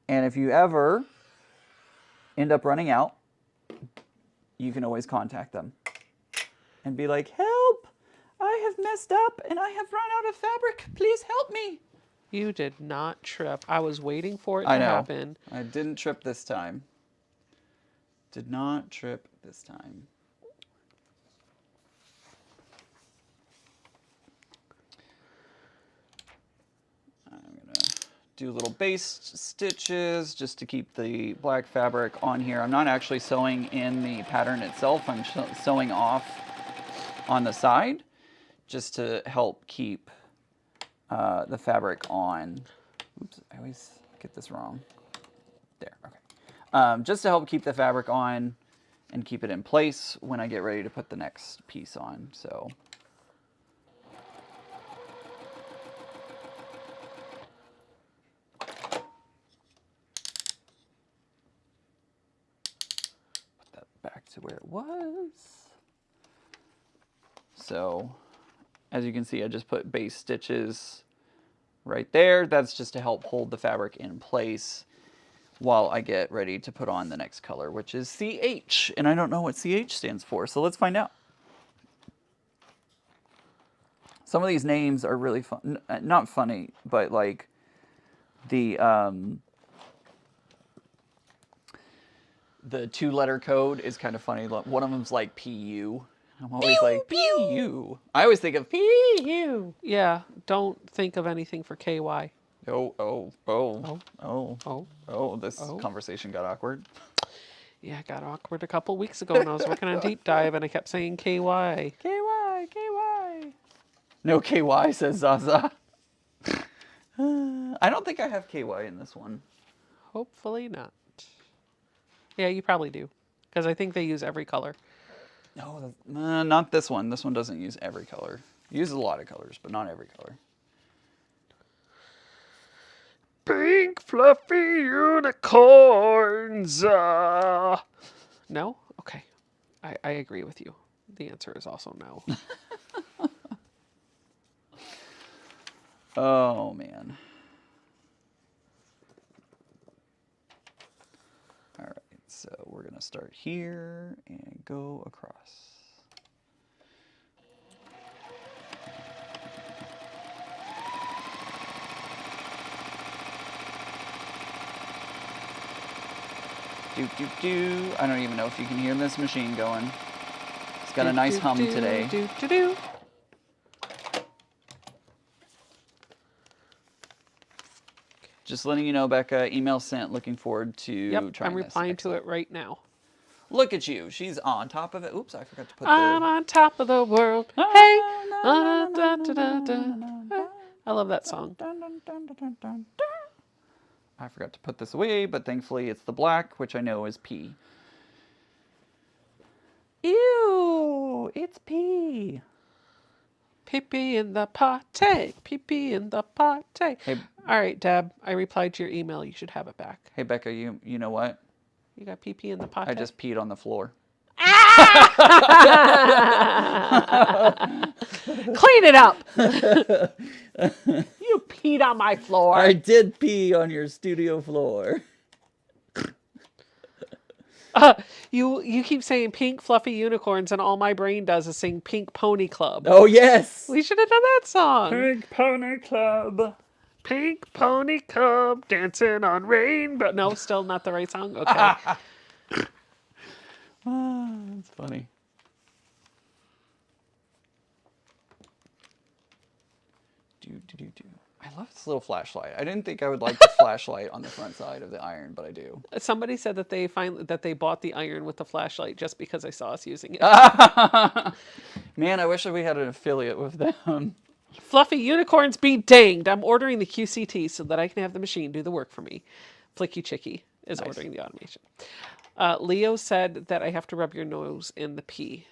And if you ever end up running out, you can always contact them and be like, help! I have messed up and I have run out of fabric. Please help me. You did not trip. I was waiting for it to happen. I didn't trip this time. Did not trip this time. I'm going to do little base stitches just to keep the black fabric on here. I'm not actually sewing in the pattern itself. I'm sewing off on the side just to help keep the fabric on. Oops, I always get this wrong. There, okay. Just to help keep the fabric on and keep it in place when I get ready to put the next piece on. So put that back to where it was. So as you can see, I just put base stitches right there. That's just to help hold the fabric in place while I get ready to put on the next color, which is CH. And I don't know what CH stands for, so let's find out. Some of these names are really fun, not funny, but like the 2-letter code is kind of funny. One of them's like PU. I'm always like, PU. I always think of PU. Yeah, don't think of anything for KY. Oh, this conversation got awkward. Yeah, it got awkward a couple weeks ago when I was working on Deep Dive and I kept saying KY. KY. No KY, says Zaza. I don't think I have KY in this one. Hopefully not. Yeah, you probably do. Because I think they use every color. No, not this one. This one doesn't use every color. It uses a lot of colors, but not every color. Pink fluffy unicorns. No? Okay. I agree with you. The answer is also no. Oh, man. All right, so we're going to start here and go across. Do. I don't even know if you can hear this machine going. It's got a nice hum today. Just letting you know, Becca, email sent. Looking forward to trying this. I'm replying to it right now. Look at you. She's on top of it. Oops, I forgot to put I'm on top of the world. Hey! I love that song. I forgot to put this away, but thankfully it's the black, which I know is P. Ew! It's P. Pee-pee in the potty. Pee-pee in the potty. Hey, all right, Deb. I replied to your email. You should have it back. Hey, Becca, you know what? You got pee-pee in the potty? I just peed on the floor. Clean it up. You peed on my floor. I did pee on your studio floor. You keep saying pink fluffy unicorns, and all my brain does is sing Pink Pony Club. Oh, yes. We should have done that song. Pink Pony Club. Pink Pony Club, dancing on rainbow. No, still not the right song? Okay. That's funny. Do. I love this little flashlight. I didn't think I would like the flashlight on the front side of the iron, but I do. Somebody said that they bought the iron with the flashlight just because they saw us using it. Man, I wish we had an affiliate with them. Fluffy unicorns be danged. I'm ordering the QCT so that I can have the machine do the work for me. Flicky Chicky is ordering the automation. Leo said that I have to rub your nose in the pee.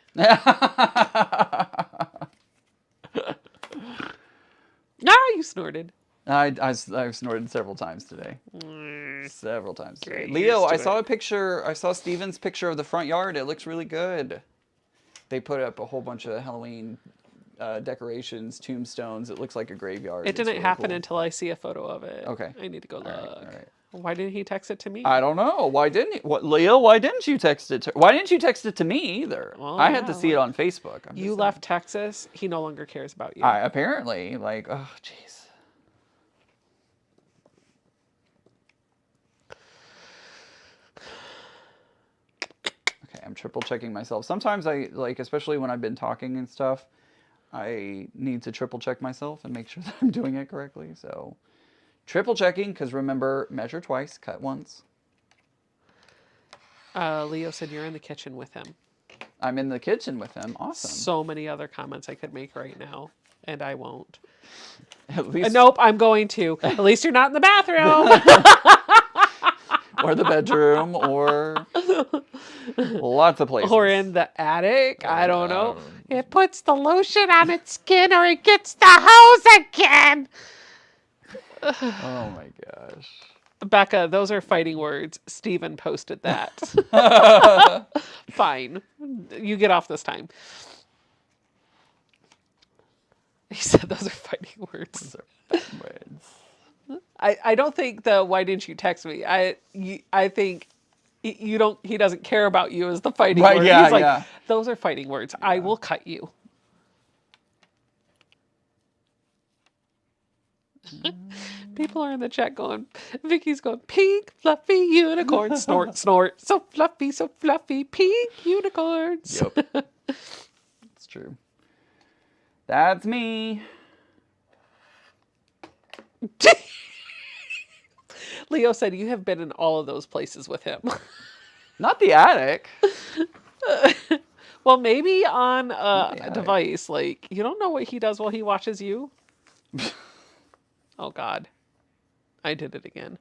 You snorted. I've snorted several times today. Several times today. Leo, I saw a picture. I saw Steven's picture of the front yard. It looks really good. They put up a whole bunch of Halloween decorations, tombstones. It looks like a graveyard. It didn't happen until I see a photo of it. Okay. I need to go look. All right. Why didn't he text it to me? I don't know. Why didn't he? Leo, why didn't you text it to Why didn't you text it to me either? Well, I had to see it on Facebook. You left Texas. He no longer cares about you. Apparently. Like, oh, jeez. I'm triple checking myself. Sometimes I, especially when I've been talking and stuff, I need to triple check myself and make sure that I'm doing it correctly. So triple checking, because remember, measure twice, cut once. Leo said you're in the kitchen with him. I'm in the kitchen with him. Awesome. So many other comments I could make right now, and I won't. At least... Nope, I'm going to. At least you're not in the bathroom. Or the bedroom, or Lots of places. Or in the attic. I don't know. It puts the lotion on its skin or it gets the hose again. Oh my gosh. Becca, those are fighting words. Steven posted that. Fine. You get off this time. He said those are fighting words. Those are fighting words. I don't think the why didn't you text me? I think you don't. He doesn't care about you as the fighting word. Yeah, He's like, yeah. those are fighting words. Yeah. I will cut you. People are in the chat going, Vicky's going, pink, fluffy unicorn, snort, snort. So fluffy, pink unicorns. Yep. It's true. That's me. Leo said, you have been in all of those places with him. Not the attic. Well, maybe on a device. Like, you don't know what he does while he watches you. Oh, God. I did it again.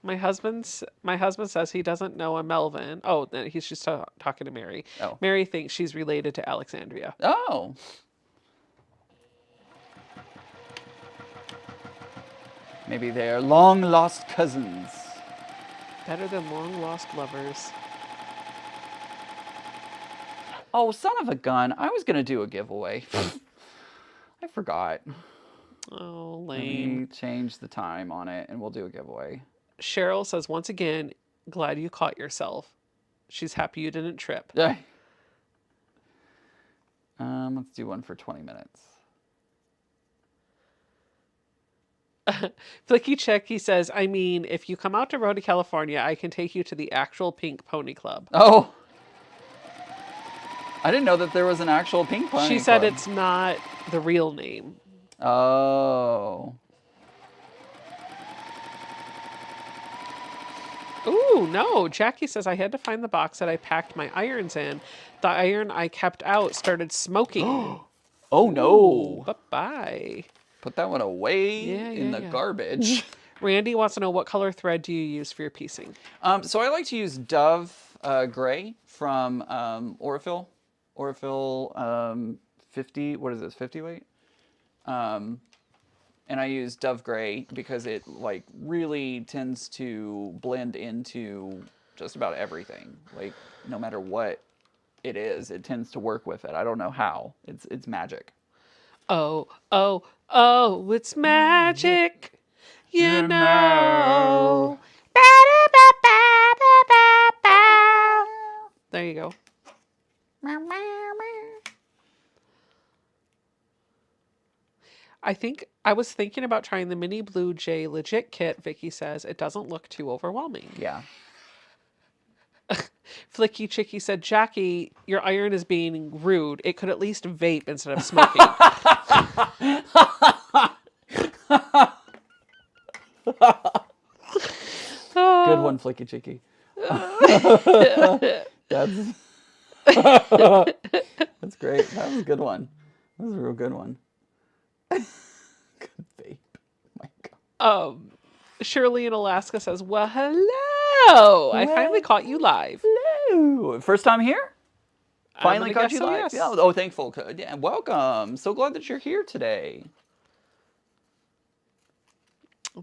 My husband says he doesn't know a Melvin. Oh, he's just talking to Mary. Oh. Mary thinks she's related to Alexandria. Oh. Maybe they're long-lost cousins. Better than long-lost lovers. Oh, son of a gun. I was going to do a giveaway. I forgot. Oh, Let lame. me change the time on it, and we'll do a giveaway. Cheryl says, once again, glad you caught yourself. She's happy you didn't trip. Let's do one for 20 minutes. Flicky Checky says, I mean, if you come out to Road to California, I can take you to the actual Pink Pony Club. Oh. I didn't know that there was an actual Pink Pony Club. She said it's not the real name. Oh. Ooh, no. Jackie says, I had to find the box that I packed my irons in. The iron I kept out started smoking. Oh, no. Bye-bye. Put that one away in the garbage. Randy wants to know, what color thread do you use for your piecing? So I like to use Dove Gray from Orifil. Orifil 50, what is this, 50 weight? And I use Dove Gray because it like really tends to blend into just about everything. Like no matter what it is, it tends to work with it. I don't know how. It's magic. Oh, it's magic. You know. There you go. I was thinking about trying the Mini Blue Jay Legit kit. Vicky says it doesn't look too overwhelming. Yeah. Flicky Chicky said, Jackie, your iron is being rude. It could at least vape instead of smoking. Good one, Flicky Chicky. That's great. That was a good one. That was a real good one. Good vape. My God. Shirley in Alaska says, well, hello. I finally caught you live. Hello. First time here? Finally caught you so, live? yes. Yeah. Oh, thankful. Yeah, welcome. So glad that you're here today.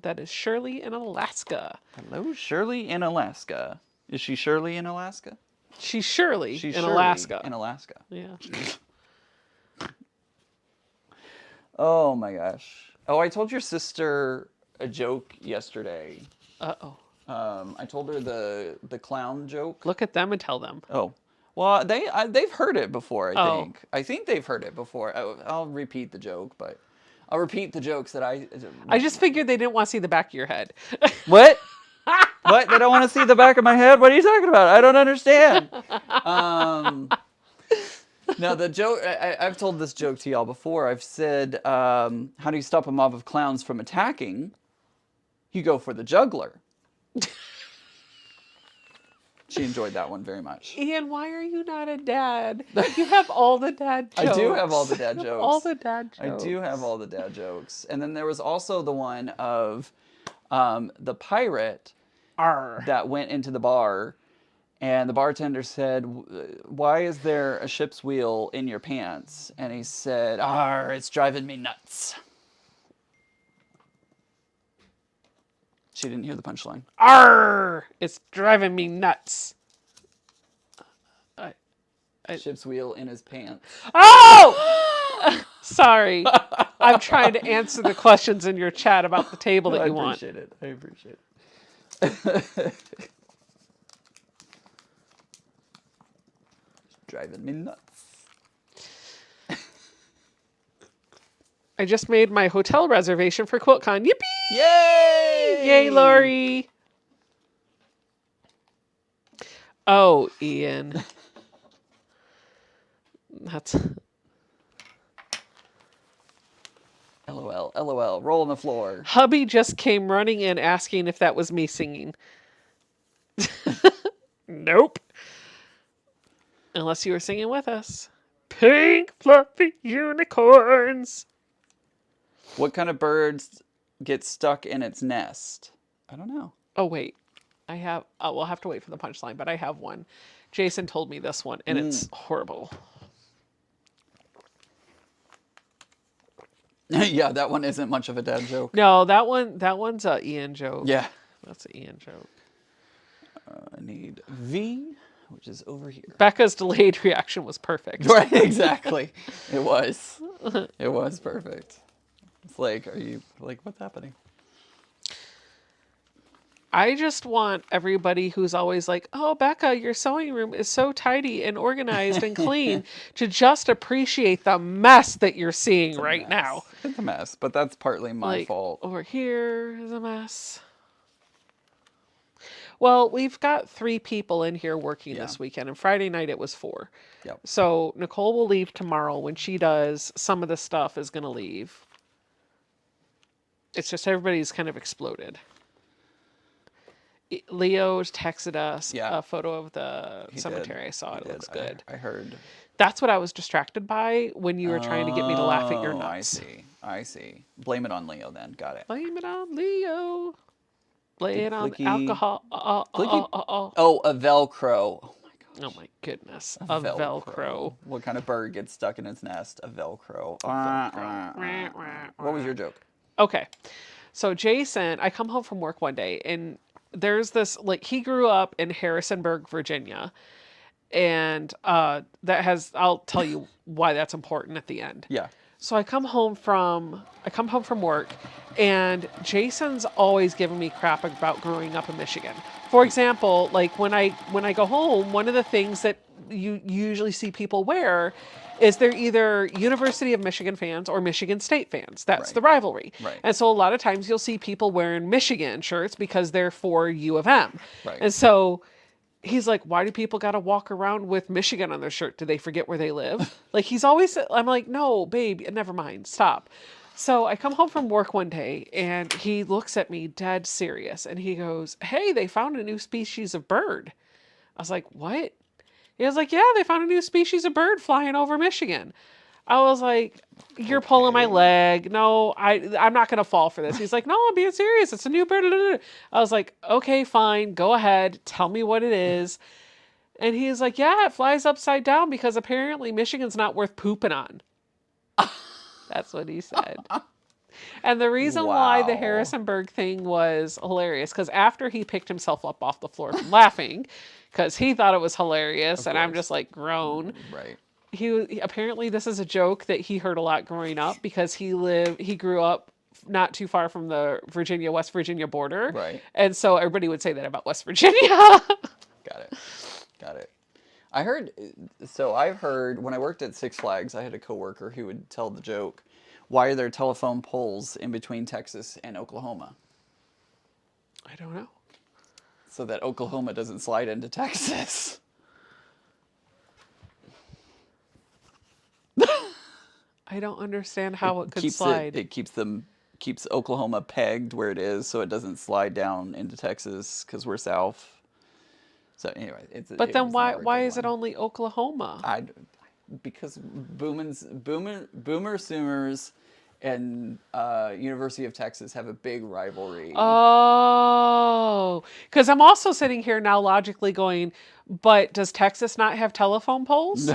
That is Shirley in Alaska. Hello, Shirley in Alaska. Is she Shirley in Alaska? She's Shirley She's in Shirley Alaska. in Alaska. Yeah. Oh my gosh. Oh, I told your sister a joke yesterday. Uh-oh. I told her the clown joke. Look at them and tell them. Oh. Well, they've heard it before, I Oh. think. I think they've heard it before. I'll repeat the joke, but I'll repeat the jokes that I just figured they didn't want to see the back of your head. What? What? They don't want to see the back of my head? What are you talking about? I don't understand. No, the joke, I've told this joke to y'all before. I've said, how do you stop a mob of clowns from attacking? You go for the juggler. She enjoyed that one very much. Ian, why are you not a dad? You have all the dad jokes. I do have all the dad jokes. All the dad jokes. I do have all the dad jokes. And then there was also the one of, the pirate Arr. that went into the bar, and the bartender said, "Why is there a ship's wheel in your pants?" And he said, "Arr, it's driving me nuts." She didn't hear the punchline. Arr! It's driving me nuts. Ship's wheel in his pants. Oh! Sorry. I'm trying to answer the questions in your chat about the table that you want. I appreciate it. Driving me nuts. I just made my hotel reservation for Quiltcon. Yippee! Yay! Yay, Lori! Oh, Ian. That's... LOL, LOL, roll on the floor. Hubby just came running in asking if that was me singing. Nope. Unless you were singing with us. Pink fluffy unicorns. What kind of birds get stuck in its nest? I don't know. Oh, wait. We'll have to wait for the punchline, but I have one. Jason told me this one, and it's horrible. Yeah, that one isn't much of a dad joke. No, that one's a Ian joke. Yeah. That's an Ian joke. I need V, which is over here. Becca's delayed reaction was perfect. Right, exactly. It was. It was perfect. It's like, are you, like, what's happening? I just want everybody who's always like, oh, Becca, your sewing room is so tidy and organized and clean to just appreciate the mess that you're seeing right now. It's a mess, but that's partly my fault. Over here is a mess. Well, we've got 3 people in here working this weekend, and Friday night it was 4. Yep. So Nicole will leave tomorrow. When she does, some of the stuff is going to leave. It's just everybody's kind of exploded. Leo texted us a photo of the cemetery. I saw it. It looks good. I heard. That's what I was distracted by when you were trying to get me to laugh at your nuts. I see. Blame it on Leo then. Got it. Blame it on Leo. Blame it on alcohol. Oh, a Velcro. Oh my gosh. Oh my goodness. A Velcro. What kind of bird gets stuck in its nest? A Velcro. What was your joke? Okay. So Jason, I come home from work one day and there's this, like, he grew up in Harrisonburg, Virginia. And I'll tell you why that's important at the end. Yeah. So I come home from work, and Jason's always giving me crap about growing up in Michigan. For example, like when I go home, one of the things that you usually see people wear is they're either University of Michigan fans or Michigan State fans. That's the rivalry. Right. And so a lot of times you'll see people wearing Michigan shirts because they're for U of M. Right. And so he's like, why do people got to walk around with Michigan on their shirt? Do they forget where they live? Like, I'm like, no, babe, never mind. Stop. So I come home from work one day and he looks at me dead serious and he goes, hey, they found a new species of bird. I was like, what? He was like, yeah, they found a new species of bird flying over Michigan. I was like, you're pulling my leg. No, I'm not going to fall for this. He's like, no, I'm being serious. It's a new bird. I was like, okay, fine. Go ahead. Tell me what it is. And he's like, yeah, it flies upside down because apparently Michigan's not worth pooping on. That's what he said. And the reason why the Harrisonburg thing was hilarious, because after he picked himself up off the floor from laughing, because he thought it was hilarious, and I'm just like, groan. Right. Apparently this is a joke that he heard a lot growing up because he grew up not too far from the West Virginia border. Right. And so everybody would say that about West Virginia. Got it. I've heard when I worked at Six Flags, I had a coworker who would tell the joke, why are there telephone poles in between Texas and Oklahoma? I don't know. So that Oklahoma doesn't slide into Texas. I don't understand how it could slide. It keeps Oklahoma pegged where it is, so it doesn't slide down into Texas because we're south. So anyway, why is it only Oklahoma? Because boomer zoomers and University of Texas have a big rivalry. Oh, because I'm also sitting here now logically going, but does Texas not have telephone poles?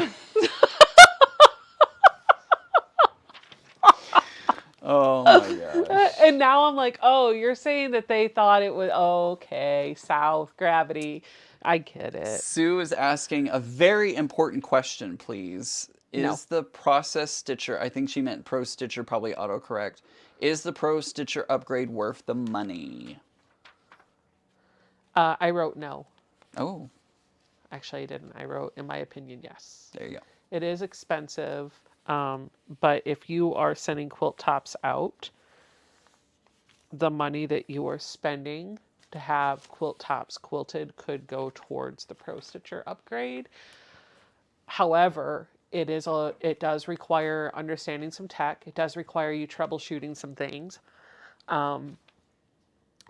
Oh my gosh. And now I'm like, oh, you're saying that they thought it was okay, south, gravity. I get it. Sue is asking a very important question, please. No. Is the process stitcher, I think she meant pro stitcher, probably autocorrect. Is the pro stitcher upgrade worth the money? I wrote no. Oh, Actually, I didn't. I wrote, in my opinion, yes. there you go. It is expensive, but if you are sending quilt tops out, the money that you are spending to have quilt tops quilted could go towards the Pro Stitcher upgrade. However, it does require understanding some tech. It does require you troubleshooting some things. And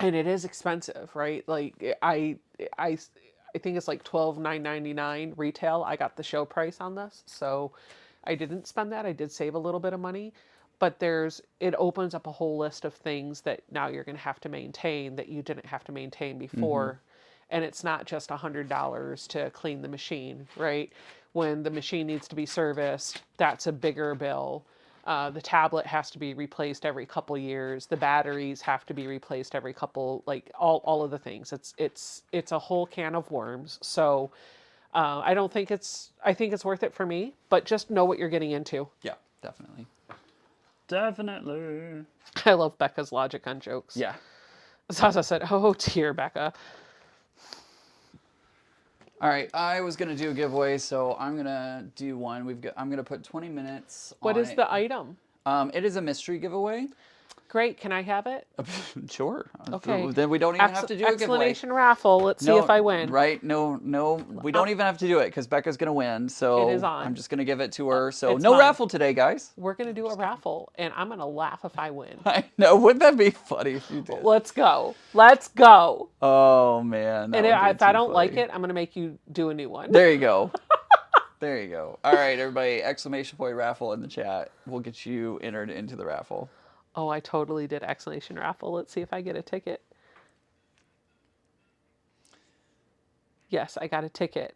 it is expensive, right? Like I think it's like $12,999 retail. I got the show price on this, so I didn't spend that. I did save a little bit of money, but it opens up a whole list of things that now you're going to have to maintain that you didn't have to maintain before. And it's not just $100 to clean the machine, right? When the machine needs to be serviced, that's a bigger bill. The tablet has to be replaced every couple years. The batteries have to be replaced every couple, like all of the things. It's a whole can of worms. So I think it's worth it for me, but just know what you're getting into. Yeah, definitely. Definitely. I love Becca's logic on jokes. Yeah. Zaza said, "Oh dear, Becca." All right, I was gonna do a giveaway, so I'm gonna do one. I'm gonna put 20 minutes. What is the item? It is a mystery giveaway. Great. Can I have it? Sure. Okay. Then we don't even have to do a giveaway. Explanation raffle. Let's see if I win. Right? No. We don't even have to do it because Becca's gonna win. So It is on. I'm just gonna give it to her. So It's no fine. raffle today, guys. We're gonna do a raffle, and I'm gonna laugh if I win. I know. Wouldn't that be funny if you did? Let's go. Let's go. Oh man. And if I don't like it, I'm gonna make you do a new one. There you go. There you go. All right, everybody. Exclamation point raffle in the chat. We'll get you entered into the raffle. Oh, I totally did explanation raffle. Let's see if I get a ticket. Yes, I got a ticket.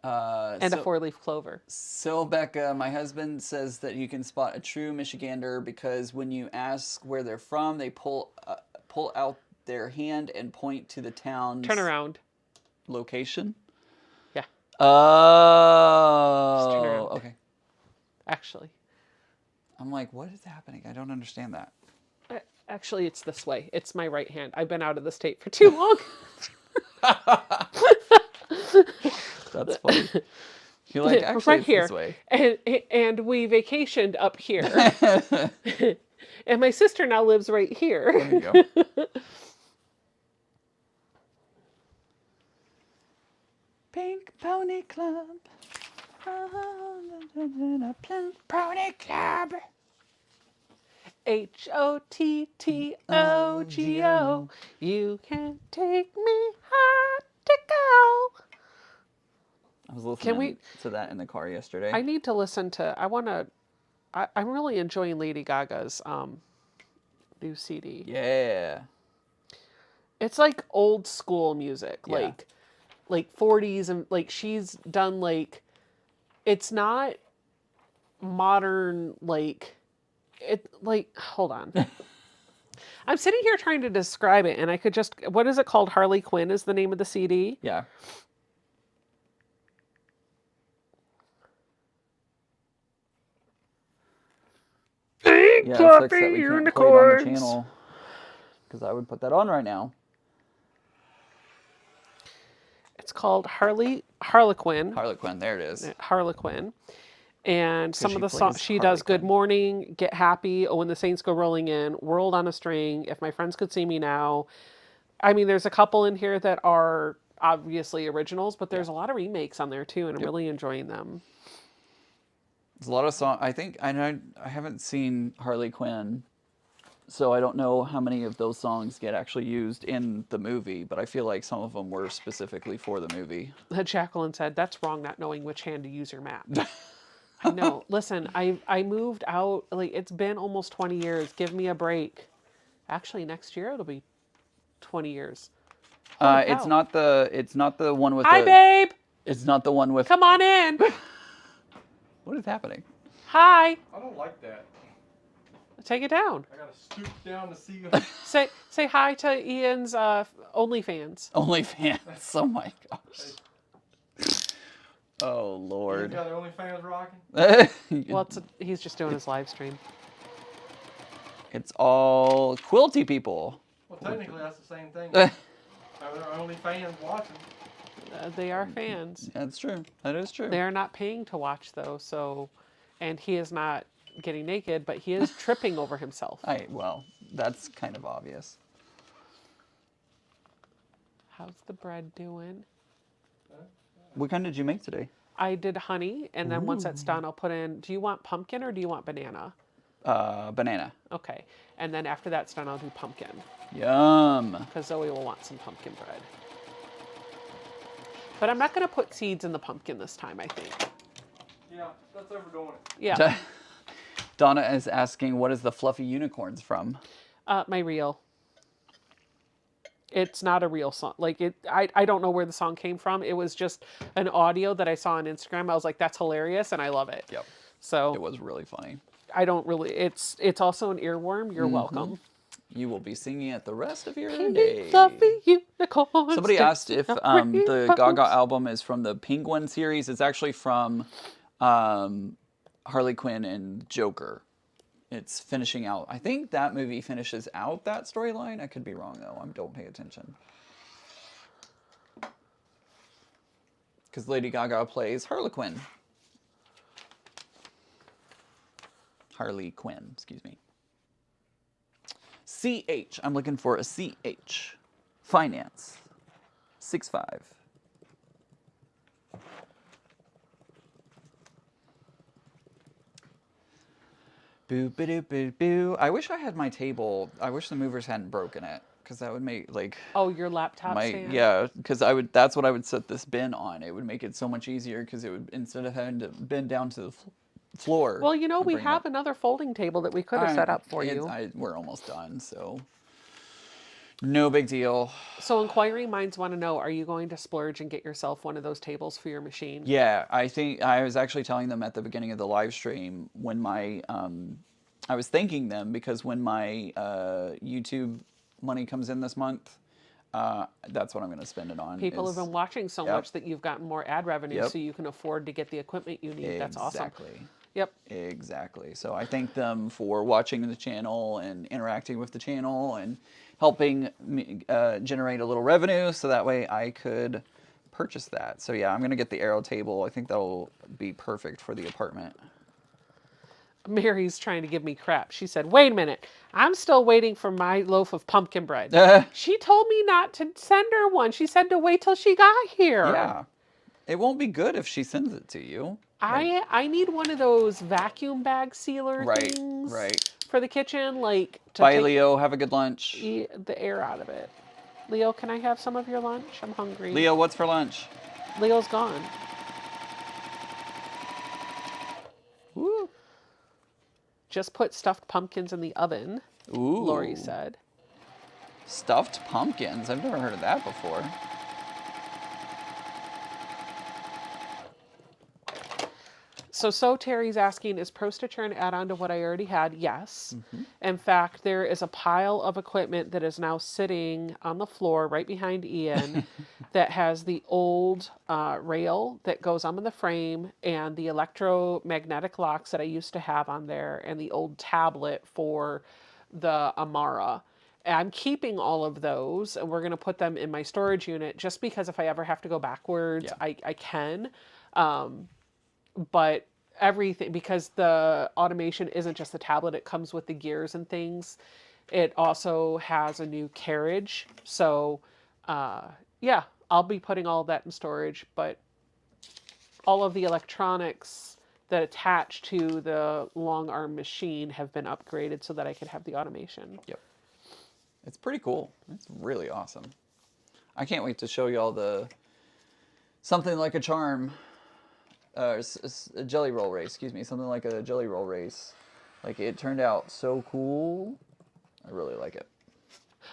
And a 4-leaf clover. So, Becca, my husband says that you can spot a true Michigander because when you ask where they're from, they pull out their hand and point to the town's Turn around. location. Yeah. Oh. Just turn around. Okay. Actually. I'm like, what is happening? I don't understand that. Actually, it's this way. It's my right hand. I've been out of the state for too long. That's funny. You're like, actually, right it's here. this way. And we vacationed up here. And my sister now lives right here. There you go. Pink Pony Club. Pony Club. HOTTOGO. You can take me hard to go. I was listening to that in the car yesterday. I need to listen to. I'm really enjoying Lady Gaga's new CD. Yeah. It's like old school music, Yeah. like 40s, and like she's done like, it's not modern, like it, like, hold on. I'm sitting here trying to describe it, and I could just, what is it called? Harley Quinn is the name of the CD. Yeah. Big Yeah, fluffy it sucks that we can't play it on the unicorns. channel because I would put that on right now. It's called Harlequin. Harlequin, there it is. Harlequin. And some she of the plays songs she does: Harlequin. Good Morning, Get Happy, Oh When the Saints Go Rolling In, World on a String, If My Friends Could See Me Now. I mean, there's a couple in here that are obviously originals, but there's a lot of remakes on there too, and I'm really enjoying them. There's a lot of songs. I know I haven't seen Harley Quinn, so I don't know how many of those songs get actually used in the movie, but I feel like some of them were specifically for the movie. Jacqueline said, "That's wrong, not knowing which hand to use your map." No, listen, I moved out, like, it's been almost 20 years. Give me a break. Actually, next year it'll be 20 years. Holy It's cow. not the one with Hi, the. babe. It's not the one with. Come on in. What is happening? Hi. I don't like that. Take it down. I gotta stoop down to see you. Say hi to Ian's OnlyFans. OnlyFans. Oh my gosh. Oh You Lord. got the OnlyFans rocking? Well, he's just doing his live stream. It's all quilty people. Well, technically that's the same thing. There are OnlyFans watching. They are fans. That's true. That is true. They are not paying to watch though, so, and he is not getting naked, but he is tripping over himself. Well, that's kind of obvious. How's the bread doing? What kind did you make today? I did honey, and then once that's done, I'll put in, do you want pumpkin or do you want banana? Banana. Okay, and then after that's done, I'll do pumpkin, Yum. because Zoe will want some pumpkin bread. But I'm not going to put seeds in the pumpkin this time, I think. Yeah, that's overdoing it. Yeah, Donna is asking, what is the fluffy unicorns from? my reel. It's not a real song. Like, I don't know where the song came from. It was just an audio that I saw on Instagram. I was like, that's hilarious, and I love it. Yep. So It was really funny. I don't really, it's also an earworm. You're welcome. You will be singing it the rest of your Pink day. fluffy unicorns. Somebody asked if the rainbows. Gaga album is from the Penguin series. It's actually from Harley Quinn and Joker. It's finishing out. I think that movie finishes out that storyline. I could be wrong, though. I don't pay attention. Because Lady Gaga plays Harley Quinn. Harley Quinn, excuse me. CH. I'm looking for a CH. Finance. 6'5". Boo, ba doo, boo, boo. I wish I had my table. I wish the movers hadn't broken it, because that would make like Oh, your laptop stand? yeah. Because that's what I would set this bin on. It would make it so much easier, because it would, instead of having to bend down to the floor. Well, you know, and we bring it have up. another folding table that we could have set up for you. We're almost done, so no big deal. So inquiring minds want to know, are you going to splurge and get yourself one of those tables for your machine? Yeah, I think I was actually telling them at the beginning of the live stream when my I was thanking them, because when my YouTube money comes in this month, that's what I'm going to spend it on. People have been watching so much that you've gotten more ad revenue, Yep. so you can afford to get the equipment you need. That's awesome. Exactly. Yep. Exactly. So I thank them for watching the channel and interacting with the channel and helping me generate a little revenue, so that way I could purchase that. So yeah, I'm going to get the Aero table. I think that'll be perfect for the apartment. Mary's trying to give me crap. She said, wait a minute. I'm still waiting for my loaf of pumpkin bread. She told me not to send her one. She said to wait till she got here. Yeah. It won't be good if she sends it to you. I need one of those vacuum bag sealer things for the kitchen, like to Bye, take Leo. Have a good lunch. the air out of it. Leo, can I have some of your lunch? I'm hungry. Leo, what's for lunch? Leo's gone. Woo. Just put stuffed pumpkins in the oven, Ooh. Lori said. Stuffed pumpkins. I've never heard of that before. So Terry's asking, is Pro Stitcher an add-on to what I already had? Yes. In fact, there is a pile of equipment that is now sitting on the floor right behind Ian that has the old rail that goes on the frame and the electromagnetic locks that I used to have on there and the old tablet for the Amara. I'm keeping all of those, and we're going to put them in my storage unit just because if I ever have to go backwards, I can. But everything, because the automation isn't just the tablet, it comes with the gears and things. It also has a new carriage. So, yeah, I'll be putting all of that in storage, but all of the electronics that attach to the Longarm machine have been upgraded so that I could have the automation. Yep. It's pretty cool. It's really awesome. I can't wait to show y'all the Something Like a Charm a jelly roll race, excuse me, something like a jelly roll race. Like, it turned out so cool. I really like it.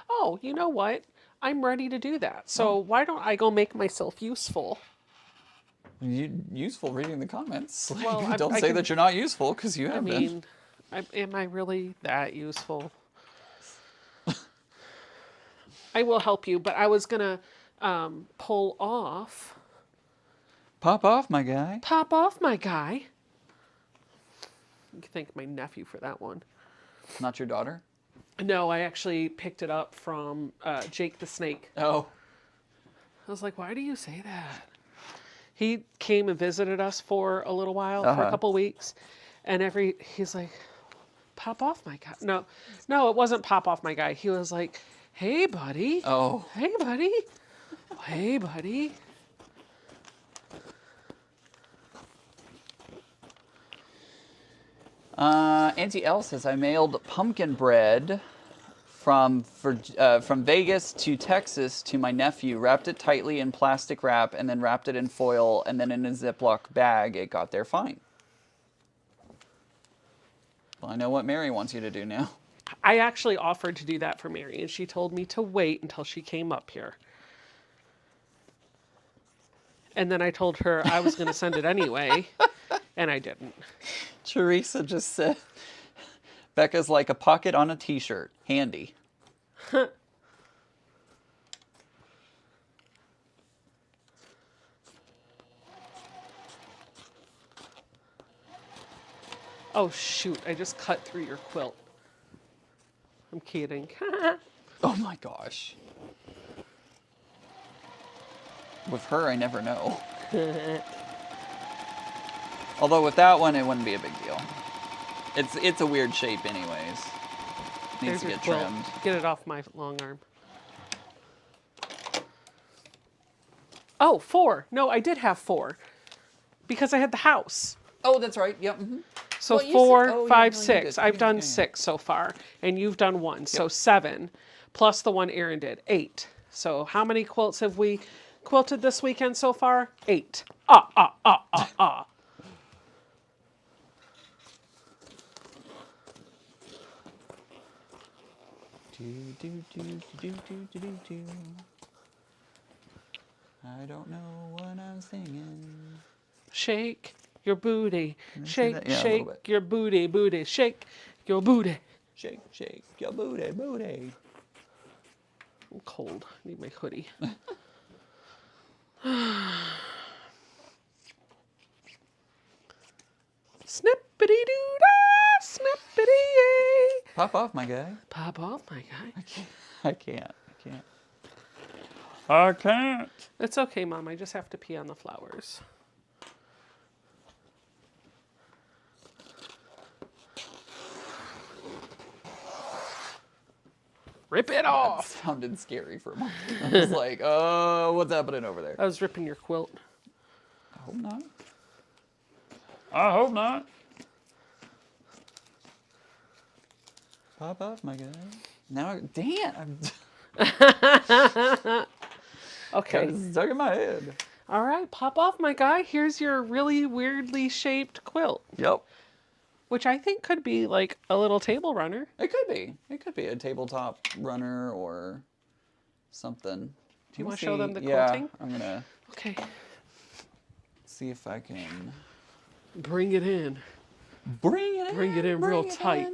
Oh, you know what? I'm ready to do that. So why don't I go make myself useful? Useful reading the comments. Like, Well, don't say that you're not useful, because you have been. Am I really that useful? I will help you, but I was gonna pull off. Pop off, my guy. Pop off, my guy. You can thank my nephew for that one. Not your daughter? No, I actually picked it up from Jake the Snake. Oh. I was like, why do you say that? He came and visited us for a little while, for a couple weeks, and he's like, pop off, my guy. No, it wasn't pop off, my guy. He was like, hey, buddy. Oh. Hey, buddy. Hey, buddy. Auntie L says, I mailed pumpkin bread from Vegas to Texas to my nephew, wrapped it tightly in plastic wrap, and then wrapped it in foil, and then in a Ziploc bag. It got there fine. Well, I know what Mary wants you to do now. I actually offered to do that for Mary, and she told me to wait until she came up here. And then I told her I was going to send it anyway, and I didn't. Teresa just said, Becca's like a pocket on a t-shirt. Handy. Oh, shoot. I just cut through your quilt. I'm kidding. Oh my gosh. With her, I never know. Although with that one, it wouldn't be a big deal. It's a weird shape anyways. Needs to get trimmed. Get it off my long arm. Oh, 4. No, I did have 4. Because I had the house. Oh, that's right. Yep. Mm-hmm. So well, 4, 5, no, 6. I've done 6 so far. And you've done 1. Yep. So 7. Plus the one Aaron did. 8. So how many quilts have we quilted this weekend so far? 8. I don't know what I'm singing. Shake your booty. Shake, yeah, shake your booty, booty. Shake your booty. Shake, shake your booty, booty. I'm cold. I need my hoodie. Snippity-doo-dah, snippity-yay. Pop off, my guy. Pop off, my guy. I can't. I can't. It's okay, Mom. I just have to pee on the flowers. Rip it off. That sounded scary for a moment. I was like, oh, what's happening over there? I was ripping your quilt. I hope not. I hope not. Pop off, my guy. Now, damn. Okay. It's stuck in my head. All right, pop off, my guy. Here's your really weirdly shaped quilt. Yep. Which I think could be like a little table runner. It could be. It could be a tabletop runner or something. Do you want to show them the quilting? Yeah, I'm going to see if I can... Bring it in. Bring it in real tight.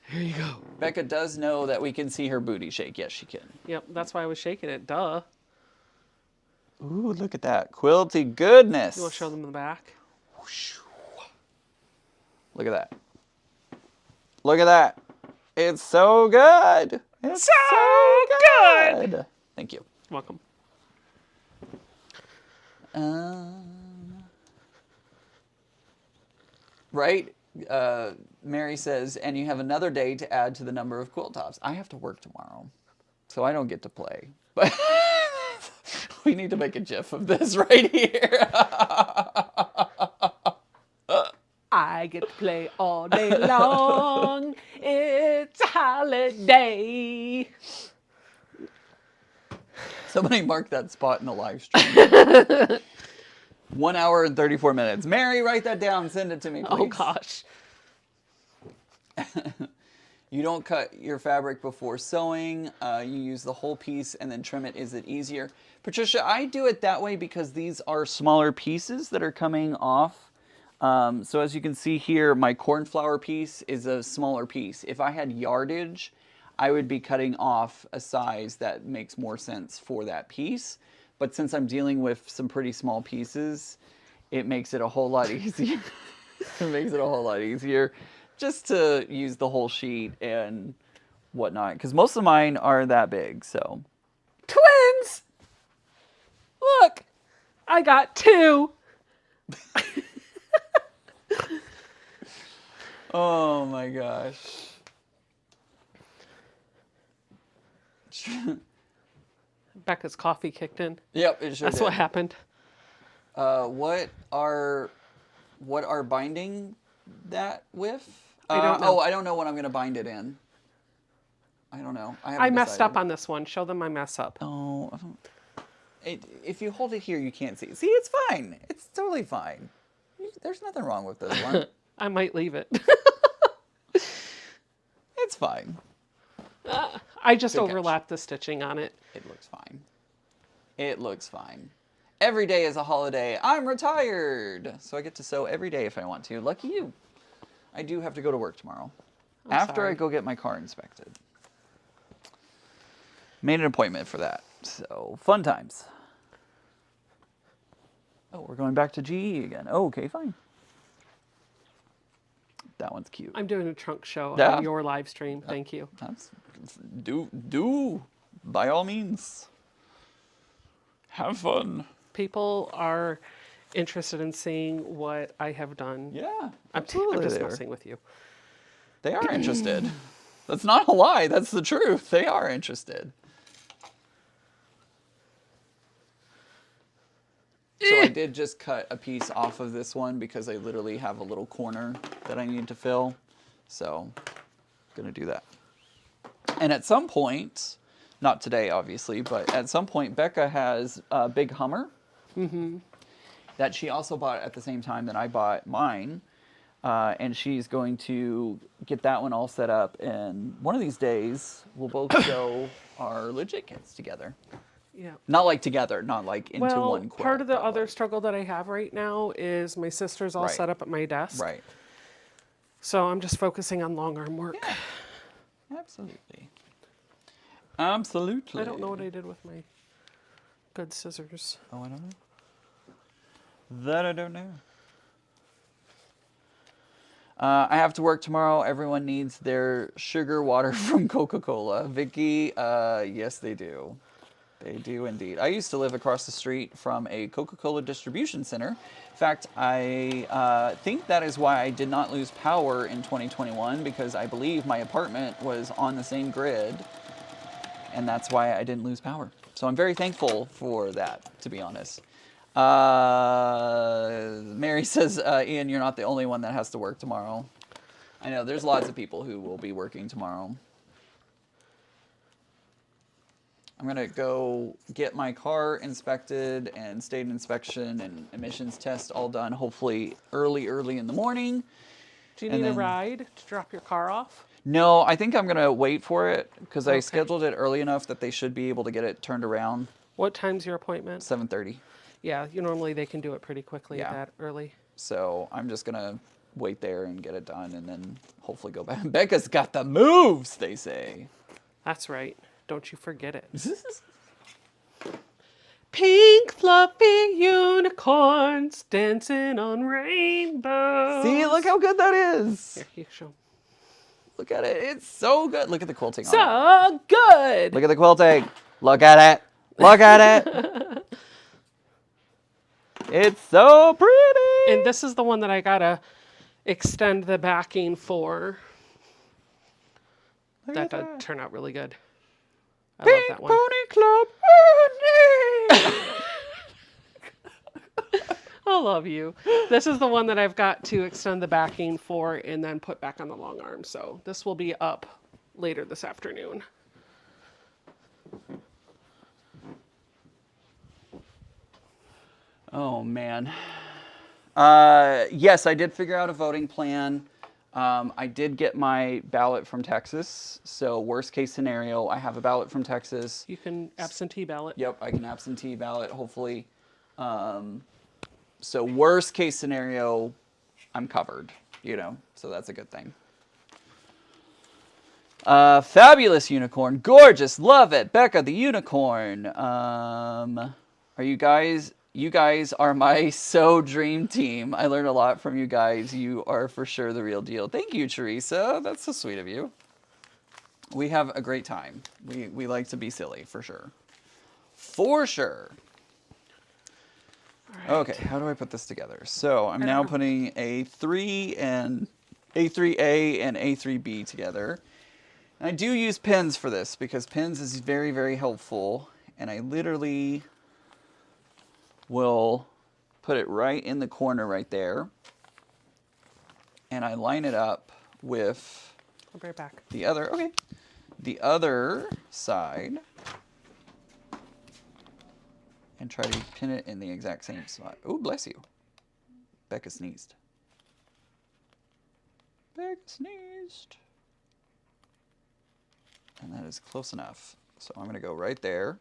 Here you go. Becca does know that we can see her booty shake. Yes, she can. Yep, that's why I was shaking it. Duh. Ooh, look at that. Quilty goodness. You want to show them the back? Look at that. Look at that. It's so good. It's so good. Thank you. Welcome. Right? Mary says, and you have another day to add to the number of quilt tops. I have to work tomorrow, so I don't get to play. But we need to make a gif of this right here. I get to play all day long. It's a holiday. Somebody mark that spot in the live stream. 1 hour and 34 minutes. Mary, write that down. Send it to me, please. Oh gosh. You don't cut your fabric before sewing. You use the whole piece and then trim it. Is it easier? Patricia, I do it that way because these are smaller pieces that are coming off. So as you can see here, my cornflower piece is a smaller piece. If I had yardage, I would be cutting off a size that makes more sense for that piece. But since I'm dealing with some pretty small pieces, it makes it a whole lot easier. It makes it a whole lot easier just to use the whole sheet and whatnot. Because most of mine are that big, so. Twins! Look, I got 2. Oh my gosh. Becca's coffee kicked in. Yep, it sure That's did. what happened. What are binding that with? I don't know. Oh, I don't know what I'm gonna bind it in. I don't know. I messed up on this one. Show them my mess up. Oh, if you hold it here, you can't see. See, it's fine. It's totally fine. There's nothing wrong with this one. I might leave it. It's fine. I just Good catch. overlapped the stitching on it. It looks fine. It looks fine. Every day is a holiday. I'm retired, so I get to sew every day if I want to. Lucky you. I do have to go to work tomorrow. After sorry. I go get my car inspected. Made an appointment for that. So, fun times. Oh, we're going back to GE again. Oh, okay, fine. That one's cute. I'm doing a trunk show Yeah. on your live stream. Thank you. Do by all means. Have fun. People are interested in seeing what I have done. Yeah, I'm absolutely. just they are. messing with you. They are interested. That's not a lie. That's the truth. They are interested. So I did just cut a piece off of this one because I literally have a little corner that I need to fill. So I'm going to do that. And at some point, not today obviously, but at some point Becca has a big Hummer that she also bought at the same time that I bought mine. And she's going to get that one all set up. And one of these days, we'll both sew our legit kits together. Yeah. Not like together, not like into Well, one quilt. part of the but other like- struggle that I have right now is my sister's all Right. set up at my desk. Right. So I'm just focusing on long arm work. Yeah. Absolutely. Absolutely. I don't know what I did with my good scissors. Oh, I don't know. That I don't know. I have to work tomorrow. Everyone needs their sugar water from Coca-Cola. Vicky, yes, they do. They do indeed. I used to live across the street from a Coca-Cola distribution center. In fact, I think that is why I did not lose power in 2021, because I believe my apartment was on the same grid, and that's why I didn't lose power. So I'm very thankful for that, to be honest. Mary says, Ian, you're not the only one that has to work tomorrow. I know, there's lots of people who will be working tomorrow. I'm gonna go get my car inspected and state inspection and emissions test all done, hopefully early in the morning. Do you And need a then- ride to drop your car off? No, I think I'm gonna wait for it because I Okay. scheduled it early enough that they should be able to get it turned around What time's your appointment? 7:30. Yeah, normally they can do it pretty quickly Yeah. that early. So I'm just gonna wait there and get it done and then hopefully go back. Becca's got the moves, they say. That's right. Don't you forget it. Pink fluffy unicorns dancing on rainbows. See, look how good that is. Here, you show. Look at it. It's so good. Look at the quilting on it. So good. Look at the quilting. Look at it. Look at it. It's so pretty. And this is the one that I gotta extend the backing for. Look That at did turn out really good. I Pink love that one. Pony Club. I love you. This is the one that I've got to extend the backing for and then put back on the long arm. So this will be up later this afternoon. Oh, man. Yes, I did figure out a voting plan. I did get my ballot from Texas. So worst case scenario, I have a ballot from Texas. You can absentee ballot. Yep, I can absentee ballot, hopefully. So worst case scenario, I'm covered, you know, so that's a good thing. Fabulous unicorn, gorgeous, love it. Becca the unicorn. Are you guys are my dream team. I learned a lot from you guys. You are for sure the real deal. Thank you, Teresa. That's so sweet of you. We have a great time. We like to be silly, for sure. For sure. Right. Okay, how do I put this together? So I'm now putting A3 and A3A and A3B together. And I do use pins for this because pins is very, very helpful. And I literally will put it right in the corner right there. And I line it up with I'll be right back. The other side. And try to pin it in the exact same spot. Oh, bless you. Becca sneezed. Becca sneezed. And that is close enough. So I'm going to go right there.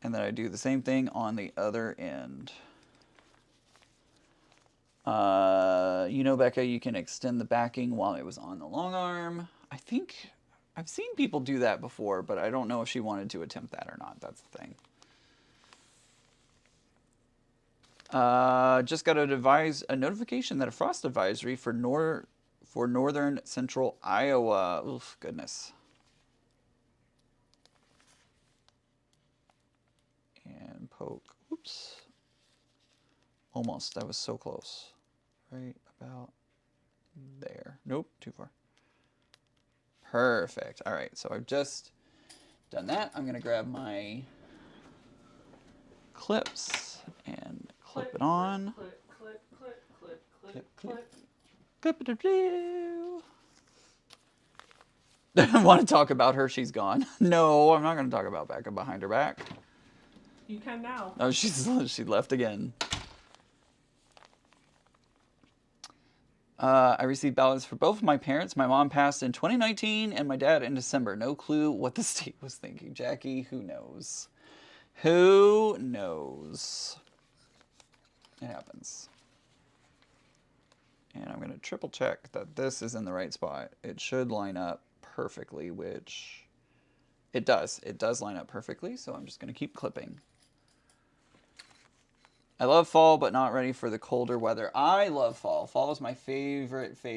And then I do the same thing on the other end. You know, Becca, you can extend the backing while it was on the long arm. I think I've seen people do that before, but I don't know if she wanted to attempt that or not. That's the thing. Just got a notification that a frost advisory for northern central Iowa. Oof, goodness. And poke. Oops. Almost. That was so close. Right about there. Nope, too far. Perfect. All right, so I've just done that. I'm going to grab my clips and clip it on. Clip it. I want to talk about her. She's gone. No, I'm not going to talk about Becca behind her back. You can now. Oh, she left again. I received ballots for both of my parents. My mom passed in 2019 and my dad in December. No clue what the state was thinking. Jackie, who knows? Who knows? It happens. And I'm going to triple check that this is in the right spot. It should line up perfectly, which it does. It does line up perfectly, so I'm just going to keep clipping. I love fall, but not ready for the colder weather. I love fall. Fall is my favorite. Fall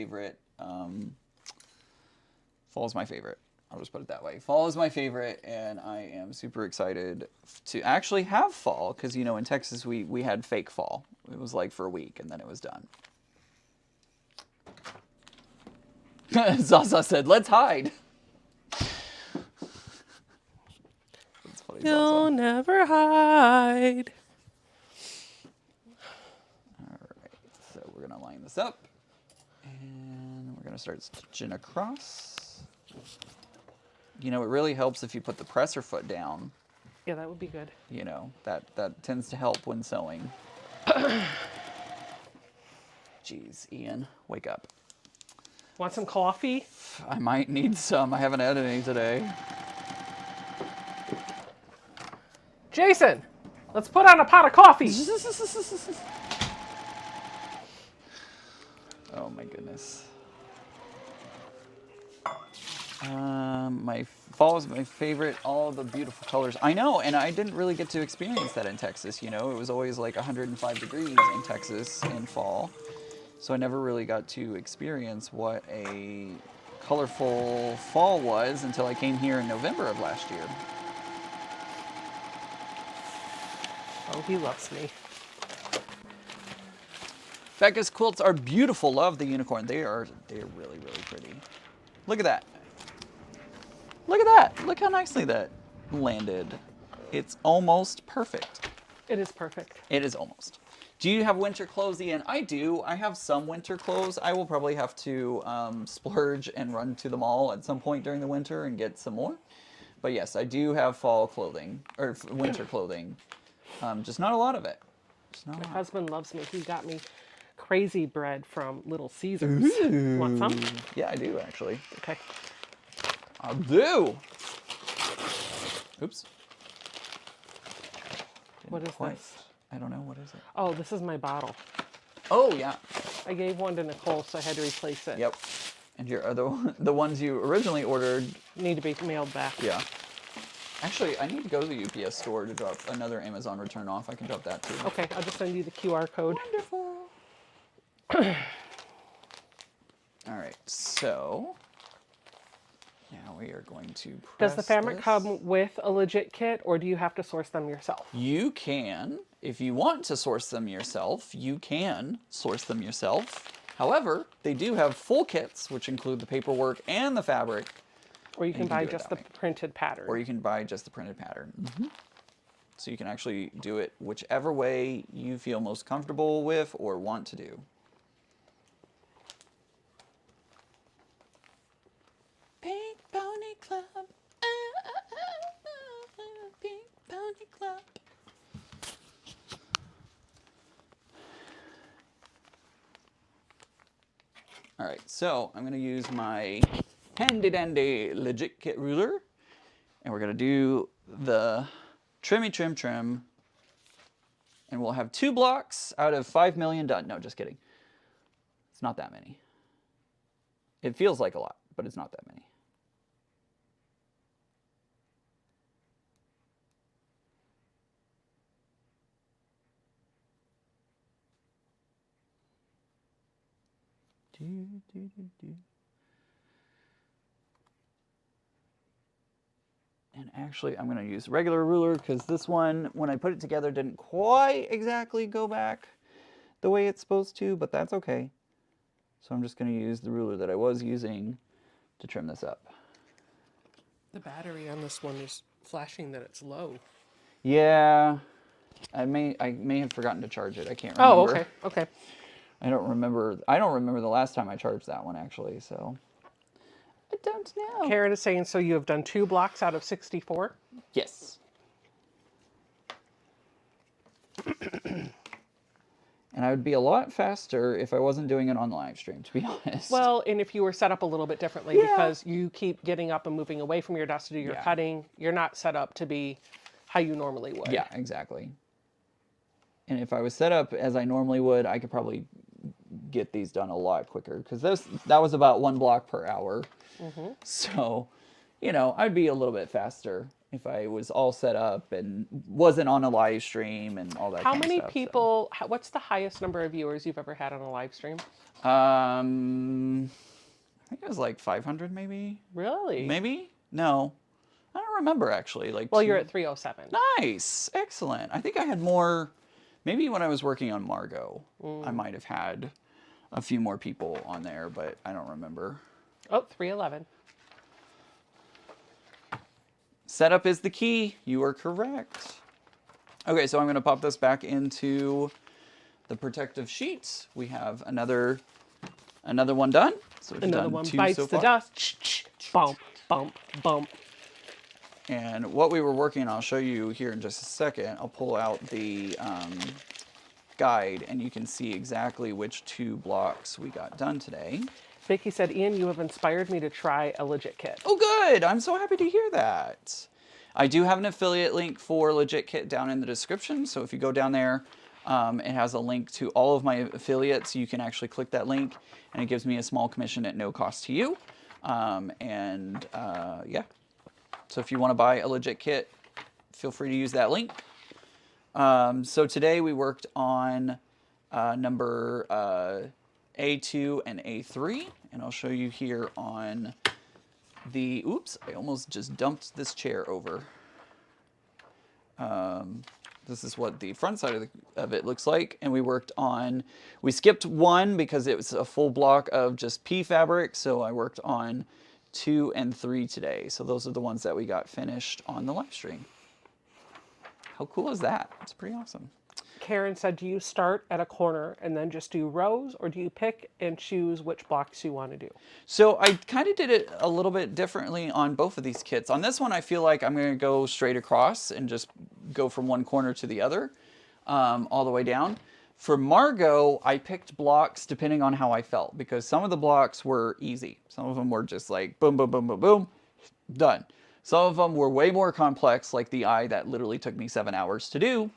is my favorite. I'll just put it that way. Fall is my favorite, and I am super excited to actually have fall, because, you know, in Texas, we had fake fall. It was like for a week, and then it was done. Zaza said, let's hide. That's funny, You'll Zaza. never hide. So we're going to line this up, and we're going to start stitching across. You know, it really helps if you put the presser foot down. Yeah, that would be good. You know, that tends to help when sewing. Jeez, Ian, wake up. Want some coffee? I might need some. I haven't had any today. Jason, let's put on a pot of coffee. Oh my goodness. My fall is my favorite. All the beautiful colors. I know, and I didn't really get to experience that in Texas. You know, it was always like 105 degrees in Texas in fall, so I never really got to experience what a colorful fall was until I came here in November of last year. Oh, he loves me. Becca's quilts are beautiful. Love the unicorn. They're really, really pretty. Look at that. Look at that. Look how nicely that landed. It's almost perfect. It is perfect. It is almost. Do you have winter clothes, Ian? I do. I have some winter clothes. I will probably have to splurge and run to the mall at some point during the winter and get some more. But yes, I do have fall clothing, or winter clothing. Just not a lot of it. Just not a My lot. husband loves me. He got me crazy bread from Little Caesars. Want some? Yeah, I do actually. Okay. I do. Oops. What is Quite. this? I don't know. What is it? Oh, this is my bottle. Oh, yeah. I gave one to Nicole, so I had to replace it. Yep. And your other the ones you originally ordered. Need to be mailed back. Yeah. Actually, I need to go to the UPS store to drop another Amazon return off. I can drop that too. Okay, I'll just send you the QR code. Wonderful. All right, so now we are going to press Does the fabric this. come with a legit kit, or do you have to source them yourself? You can, if you want to source them yourself, you can source them yourself. However, they do have full kits, which include the paperwork and the fabric. Or you can you can buy do it just that the way. printed pattern. Or you can buy just the printed pattern. So you can actually do it whichever way you feel most comfortable with or want to do. Pink Pony Club. Pink Pony Club. All right, so I'm going to use my handy dandy legit kit ruler, and we're going to do the trimmy trim, and we'll have 2 blocks out of 5 million done. No, just kidding. It's not that many. It feels like a lot, but it's not that many. And actually, I'm going to use a regular ruler because this one, when I put it together, didn't quite exactly go back the way it's supposed to, but that's okay. So I'm just going to use the ruler that I was using to trim this up. The battery on this one is flashing that it's low. Yeah, I may have forgotten to charge it. I can't remember. Oh, okay, okay. I don't remember the last time I charged that one actually, so I don't know. Karen is saying, so you have done 2 blocks out of 64? Yes. And I would be a lot faster if I wasn't doing it on the live stream, to be honest. Well, and if you were set up a little bit differently, because you keep getting up and moving away from your desk to do your cutting, you're not set up to be how you normally would. Yeah, exactly. And if I was set up as I normally would, I could probably get these done a lot quicker, because that was about 1 block per hour. So, you know, I'd be a little bit faster if I was all set up and wasn't on a live stream and all that How kind of many stuff. people, what's the highest number of viewers you've ever had on a live stream? I think it was like 500 maybe. Really? Maybe? No. I don't remember actually. Like, Well, you're at 307. Nice. Excellent. I think I had more, maybe when I was working on Margot, I might have had a few more people on there, but I don't remember. Oh, 311. Setup is the key. You are correct. Okay, so I'm going to pop this back into the protective sheets. We have another one done. So we've Another done one 2 bites so the far. dust. Bump, bump, bump. And what we were working on, I'll show you here in just a second. I'll pull out the guide, and you can see exactly which 2 blocks we got done today. Vicky said, Ian, you have inspired me to try a legit kit. Oh, good. I'm so happy to hear that. I do have an affiliate link for Legit Kit down in the description. So if you go down there, it has a link to all of my affiliates. You can actually click that link, and it gives me a small commission at no cost to you. Yeah. So if you want to buy a Legit Kit, feel free to use that link. So today we worked on number A2 and A3, and I'll show you here on the, oops, I almost just dumped this chair over. This is what the front side of it looks like, and we skipped 1 because it was a full block of just pea fabric, so I worked on 2 and 3 today. So those are the ones that we got finished on the live stream. How cool is that? It's pretty awesome. Karen said, do you start at a corner and then just do rows, or do you pick and choose which blocks you want to do? So I kind of did it a little bit differently on both of these kits. On this one, I feel like I'm going to go straight across and just go from one corner to the other, all the way down. For Margot, I picked blocks depending on how I felt, because some of the blocks were easy. Some of them were just like boom, boom, boom, boom, boom, done. Some of them were way more complex, like the eye that literally took me 7 hours to do.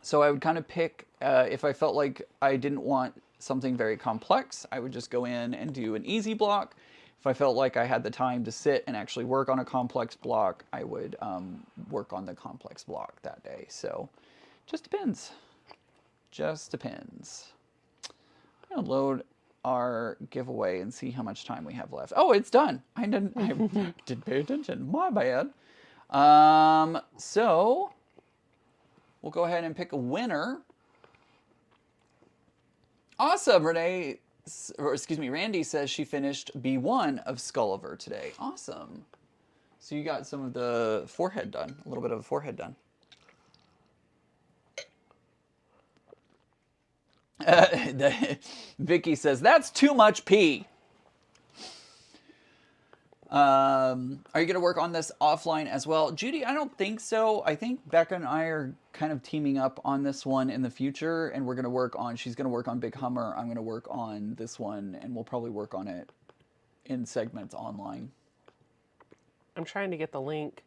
So I would kind of pick, if I felt like I didn't want something very complex, I would just go in and do an easy block. If I felt like I had the time to sit and actually work on a complex block, I would work on the complex block that day. So just depends. Just depends. I'm gonna load our giveaway and see how much time we have left. Oh, it's done. I didn't pay attention. My bad. So we'll go ahead and pick a winner. Awesome, Renee, or excuse me, Randy says she finished B1 of Skulliver today. Awesome. So you got some of the forehead done, a little bit of the forehead done. Vicky says, that's too much pee. Are you going to work on this offline as well? Judy, I don't think so. I think Becca and I are kind of teaming up on this one in the future, and we're going to work on, she's going to work on Big Hummer. I'm going to work on this one, and we'll probably work on it in segments online. I'm trying to get the link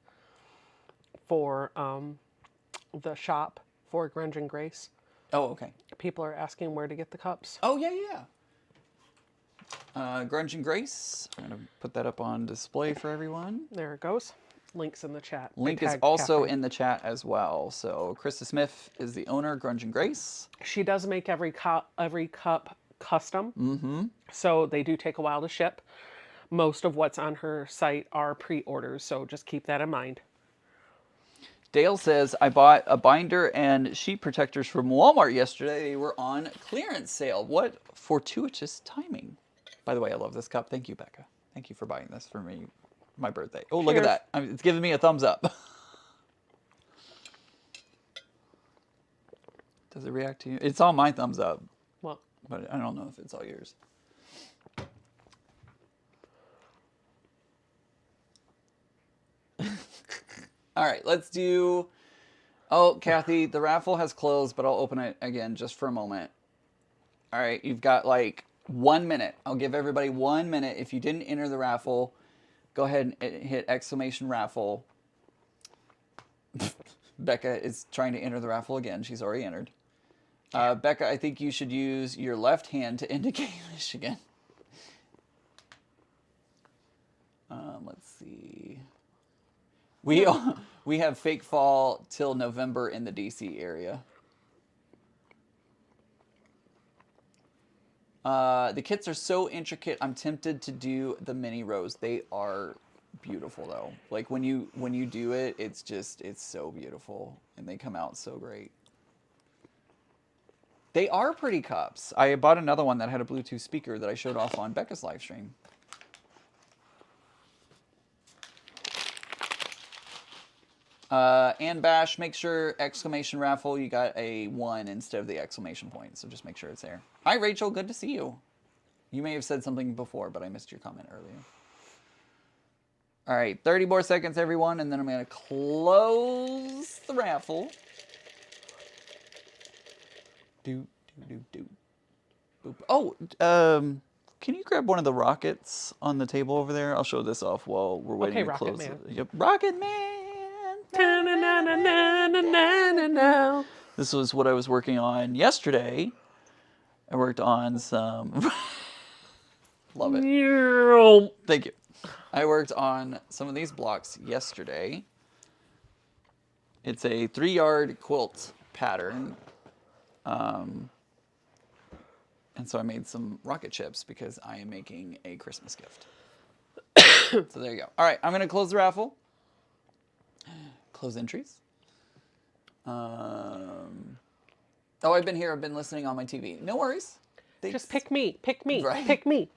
for the shop for Grunge and Grace. Oh, okay. People are asking where to get the cups. Oh, yeah, yeah. Grunge and Grace. I'm going to put that up on display for everyone. There it goes. Link's in the chat. Link is also in the chat as well. So Krista Smith is the owner, Grunge and Grace. She does make every cup custom. Mm-hmm. So they do take a while to ship. Most of what's on her site are pre-orders, so just keep that in mind. Dale says, I bought a binder and sheet protectors from Walmart yesterday. They were on clearance sale. What fortuitous timing. By the way, I love this cup. Thank you, Becca. Thank you for buying this for me, my birthday. Oh, look at that. It's giving me a thumbs up. Does it react to you? It's all my thumbs up. Well, but I don't know if it's all yours. All right, let's do... Oh, Kathy, the raffle has closed, but I'll open it again just for a moment. All right, you've got like 1 minute. I'll give everybody 1 minute. If you didn't enter the raffle, go ahead and hit exclamation raffle. Becca is trying to enter the raffle again. She's already entered. Becca, I think you should use your left hand to indicate Michigan. Let's see. We have fake fall till November in the DC area. The kits are so intricate. I'm tempted to do the mini rows. They are beautiful though. Like when you do it, it's so beautiful and they come out so great. They are pretty cups. I bought another one that had a Bluetooth speaker that I showed off on Becca's live stream. And Bash, make sure exclamation raffle, you got a 1 instead of the exclamation point. So just make sure it's there. Hi, Rachel. Good to see you. You may have said something before, but I missed your comment earlier. All right, 30 more seconds, everyone, and then I'm going to close the raffle. Boop. Oh, can you grab one of the rockets on the table over there? I'll show this off while we're waiting to close. Man. Yep, Rocket Man. This was what I was working on yesterday. I worked on some... Love it. Thank you. I worked on some of these blocks yesterday. It's a 3-yard quilt pattern. And so I made some rocket ships because I am making a Christmas gift. So there you go. All right, I'm going to close the raffle. Close entries. Oh, I've been here. I've been listening on my TV. No worries. Thanks. Just pick me. Pick me. Right. Pick me.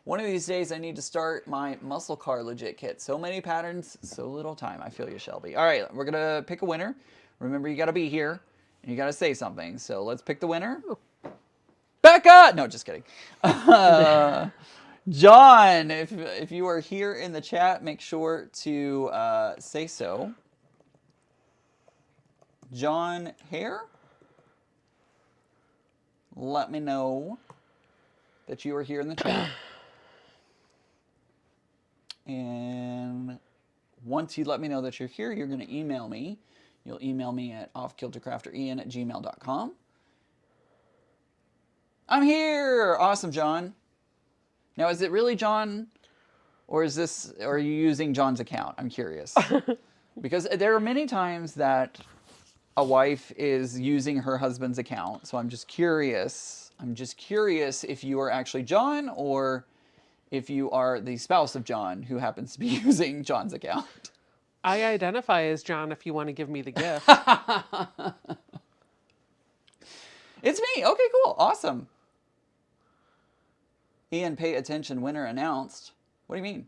One of these days, I need to start my muscle car legit kit. So many patterns, so little time. I feel you, Shelby. All right, we're going to pick a winner. Remember, you got to be here, and you got to say something. So let's pick the winner. Becca! No, just kidding. John, if you are here in the chat, make sure to say so. John Hare, let me know that you are here in the chat. And once you let me know that you're here, you're going to email me. You'll email me at offkiltercrafterian@gmail.com. I'm here! Awesome, John. Now, is it really John? Or are you using John's account? I'm curious. Because there are many times that a wife is using her husband's account. So I'm just curious. If you are actually John or if you are the spouse of John who happens to be using John's account. I identify as John if you want to give me the gift. It's me. Okay, cool. Awesome. Ian, pay attention. Winner announced. What do you mean?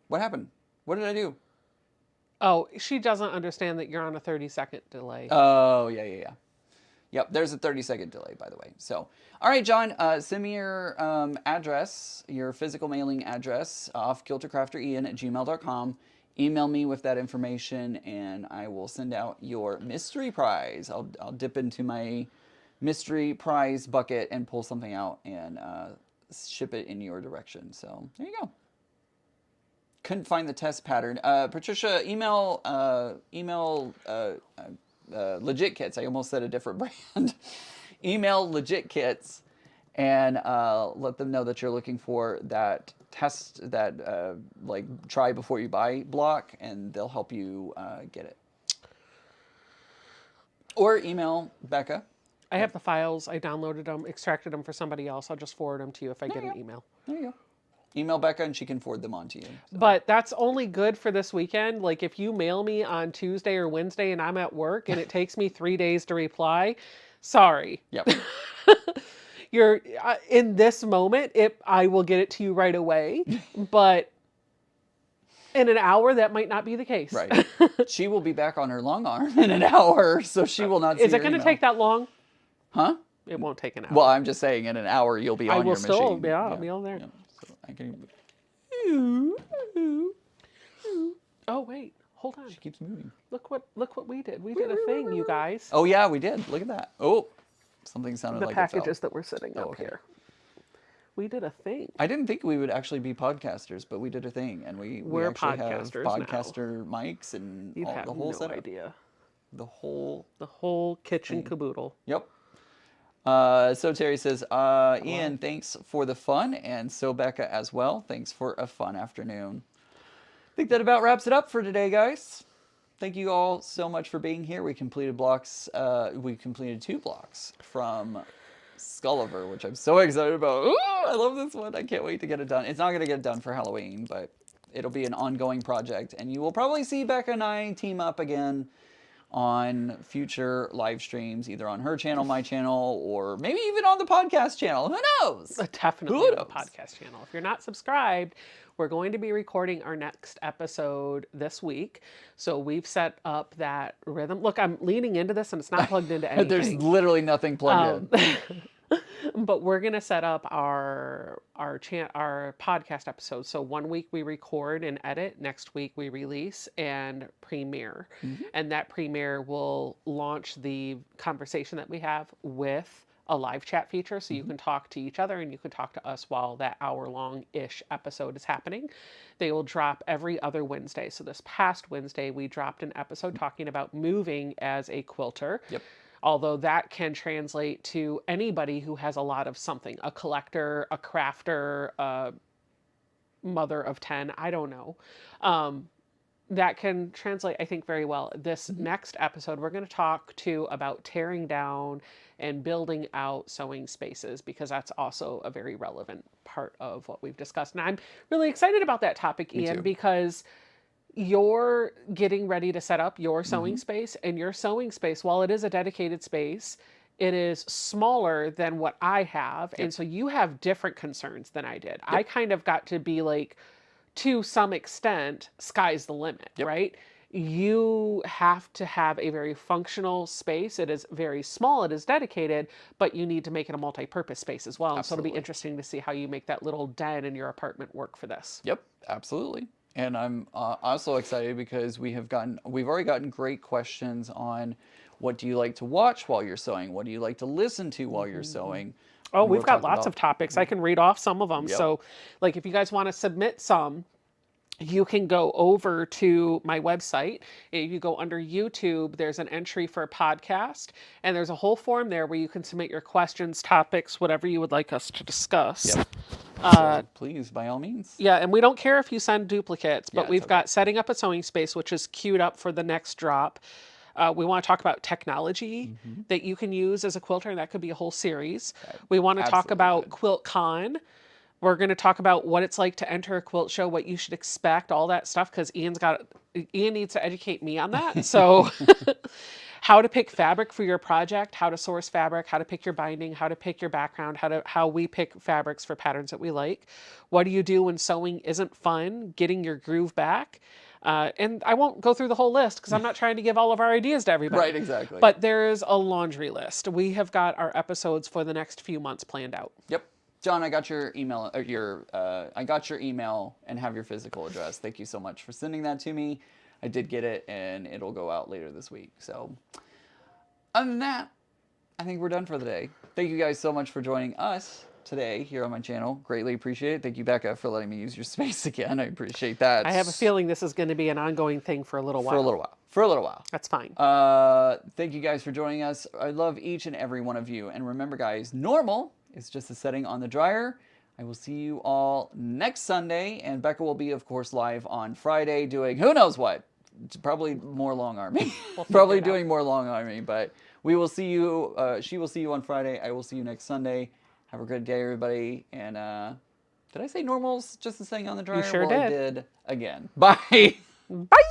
What happened? What did I do? Oh, she doesn't understand that you're on a 30-second delay. Oh, yeah. Yep, there's a 30-second delay, by the way. So, all right, John, send me your address, your physical mailing address, off kiltercrafterian@gmail.com. Email me with that information, and I will send out your mystery prize. I'll dip into my mystery prize bucket and pull something out and ship it in your direction. So, there you go. Couldn't find the test pattern. Patricia, email Legit Kits. I almost said a different brand. Email Legit Kits and let them know that you're looking for that test, that like try before you buy block, and they'll help you get it. Or email Becca. I have the files. I downloaded them, extracted them for somebody else. I'll just forward them to you if I get an email. There you go. Email Becca and she can forward them on to you. So. But that's only good for this weekend. Like if you mail me on Tuesday or Wednesday and I'm at work and it takes me 3 days to reply, sorry. Yep. You're in this moment, I will get it to you right away. But in an hour, that might not be the case. Right. She will be back on her Longarm in an hour, so she will not see Is it your going to email. take that long? Huh? It won't take an hour. Well, I'm just saying in an hour you'll be on your machine. I'll be on there. Yeah. So I can... Oh, wait. Hold on. She keeps moving. Look what we did. We did a thing, you guys. Oh, yeah, we did. Look at that. Oh, something sounded The like packages it fell. that were sitting up okay. here. We did a thing. I didn't think we would actually be podcasters, but we did a thing, and we actually have podcaster mics and You have the whole no setup. idea. The whole kitchen caboodle. Yep. So Terry says, Ian, thanks for the fun, and so Becca as well. Thanks for a fun afternoon. I think that about wraps it up for today, guys. Thank you all so much for being here. We completed 2 blocks from Skulliver, which I'm so excited about. Ooh, I love this one. I can't wait to get it done. It's not going to get done for Halloween, but it'll be an ongoing project, and you will probably see Becca and I team up again on future live streams, either on her channel, my channel, or maybe even on the podcast channel. Who knows? Definitely Who on the knows? podcast channel. If you're not subscribed, we're going to be recording our next episode this week. So we've set up that rhythm. Look, I'm leaning into this and it's not plugged into anything. There's literally nothing plugged in. But we're going to set up our podcast episodes. So 1 week we record and edit, next week we release and premiere. Mm-hmm. And that premiere will launch the conversation that we have with a live chat feature. So you can talk to each other and you can talk to us while that hour-long-ish episode is happening. They will drop every other Wednesday. So this past Wednesday, we dropped an episode talking about moving as a quilter. Yep. Although that can translate to anybody who has a lot of something, a collector, a crafter, a mother of 10, I don't know. That can translate, I think, very well. This next episode, we're going to talk about tearing down and building out sewing spaces, because that's also a very relevant part of what we've discussed. And I'm really excited about that topic, Me Ian, too. because you're getting ready to set up your sewing space, and your sewing space, while it is a dedicated space, it is smaller than what I have. And so you have different concerns than I did. I kind of got to be like, to some extent, sky's the limit, right? You have to have a very functional space. It is very small, it is dedicated, but you need to make it a multi-purpose space as well. And so it'll be interesting to see how you make that little den in your apartment work for this. Yep, absolutely. And I'm also excited because we've already gotten great questions on what do you like to watch while you're sewing? What do you like to listen to while you're sewing? Oh, And we've we'll got talk lots of about, topics. I can read off some of them. Yep. So, like, if you guys want to submit some, you can go over to my website. If you go under YouTube, there's an entry for a podcast, and there's a whole form there where you can submit your questions, topics, whatever you would like us to discuss. Yep. So please, by all means. Yeah, and we don't care if you send duplicates, but Yeah, we've it's got setting up a sewing space, which is queued up for the next drop. We want to talk about technology that you can use as a quilter, and that could be a whole series. We want to talk about Quiltcon. We're going to talk about what it's like to enter a quilt show, what you should expect, all that stuff, because Ian needs to educate me on that. So how to pick fabric for your project, how to source fabric, how to pick your binding, how to pick your background, how we pick fabrics for patterns that we like. What do you do when sewing isn't fun, getting your groove back? And I won't go through the whole list because I'm not trying to give all of our ideas to everybody. Right, exactly. But there's a laundry list. We have got our episodes for the next few months planned out. Yep. John, I got your email, I got your email and have your physical address. Thank you so much for sending that to me. I did get it, and it'll go out later this week. So, other than that, I think we're done for the day. Thank you guys so much for joining us today here on my channel. Greatly appreciate it. Thank you, Becca, for letting me use your space again. I appreciate that. I have a feeling this is going to be an ongoing thing for a little while. For a little while. That's fine. Thank you guys for joining us. I love each and every one of you. And remember, guys, normal is just a setting on the dryer. I will see you all next Sunday. And Becca will be, of course, live on Friday doing who knows what. Probably more long arming. Probably doing more long arming. But we will see you. She will see you on Friday. I will see you next Sunday. Have a good day, everybody. And did I say normal's just a setting on the dryer? You sure well, did. I did again. Bye. Bye.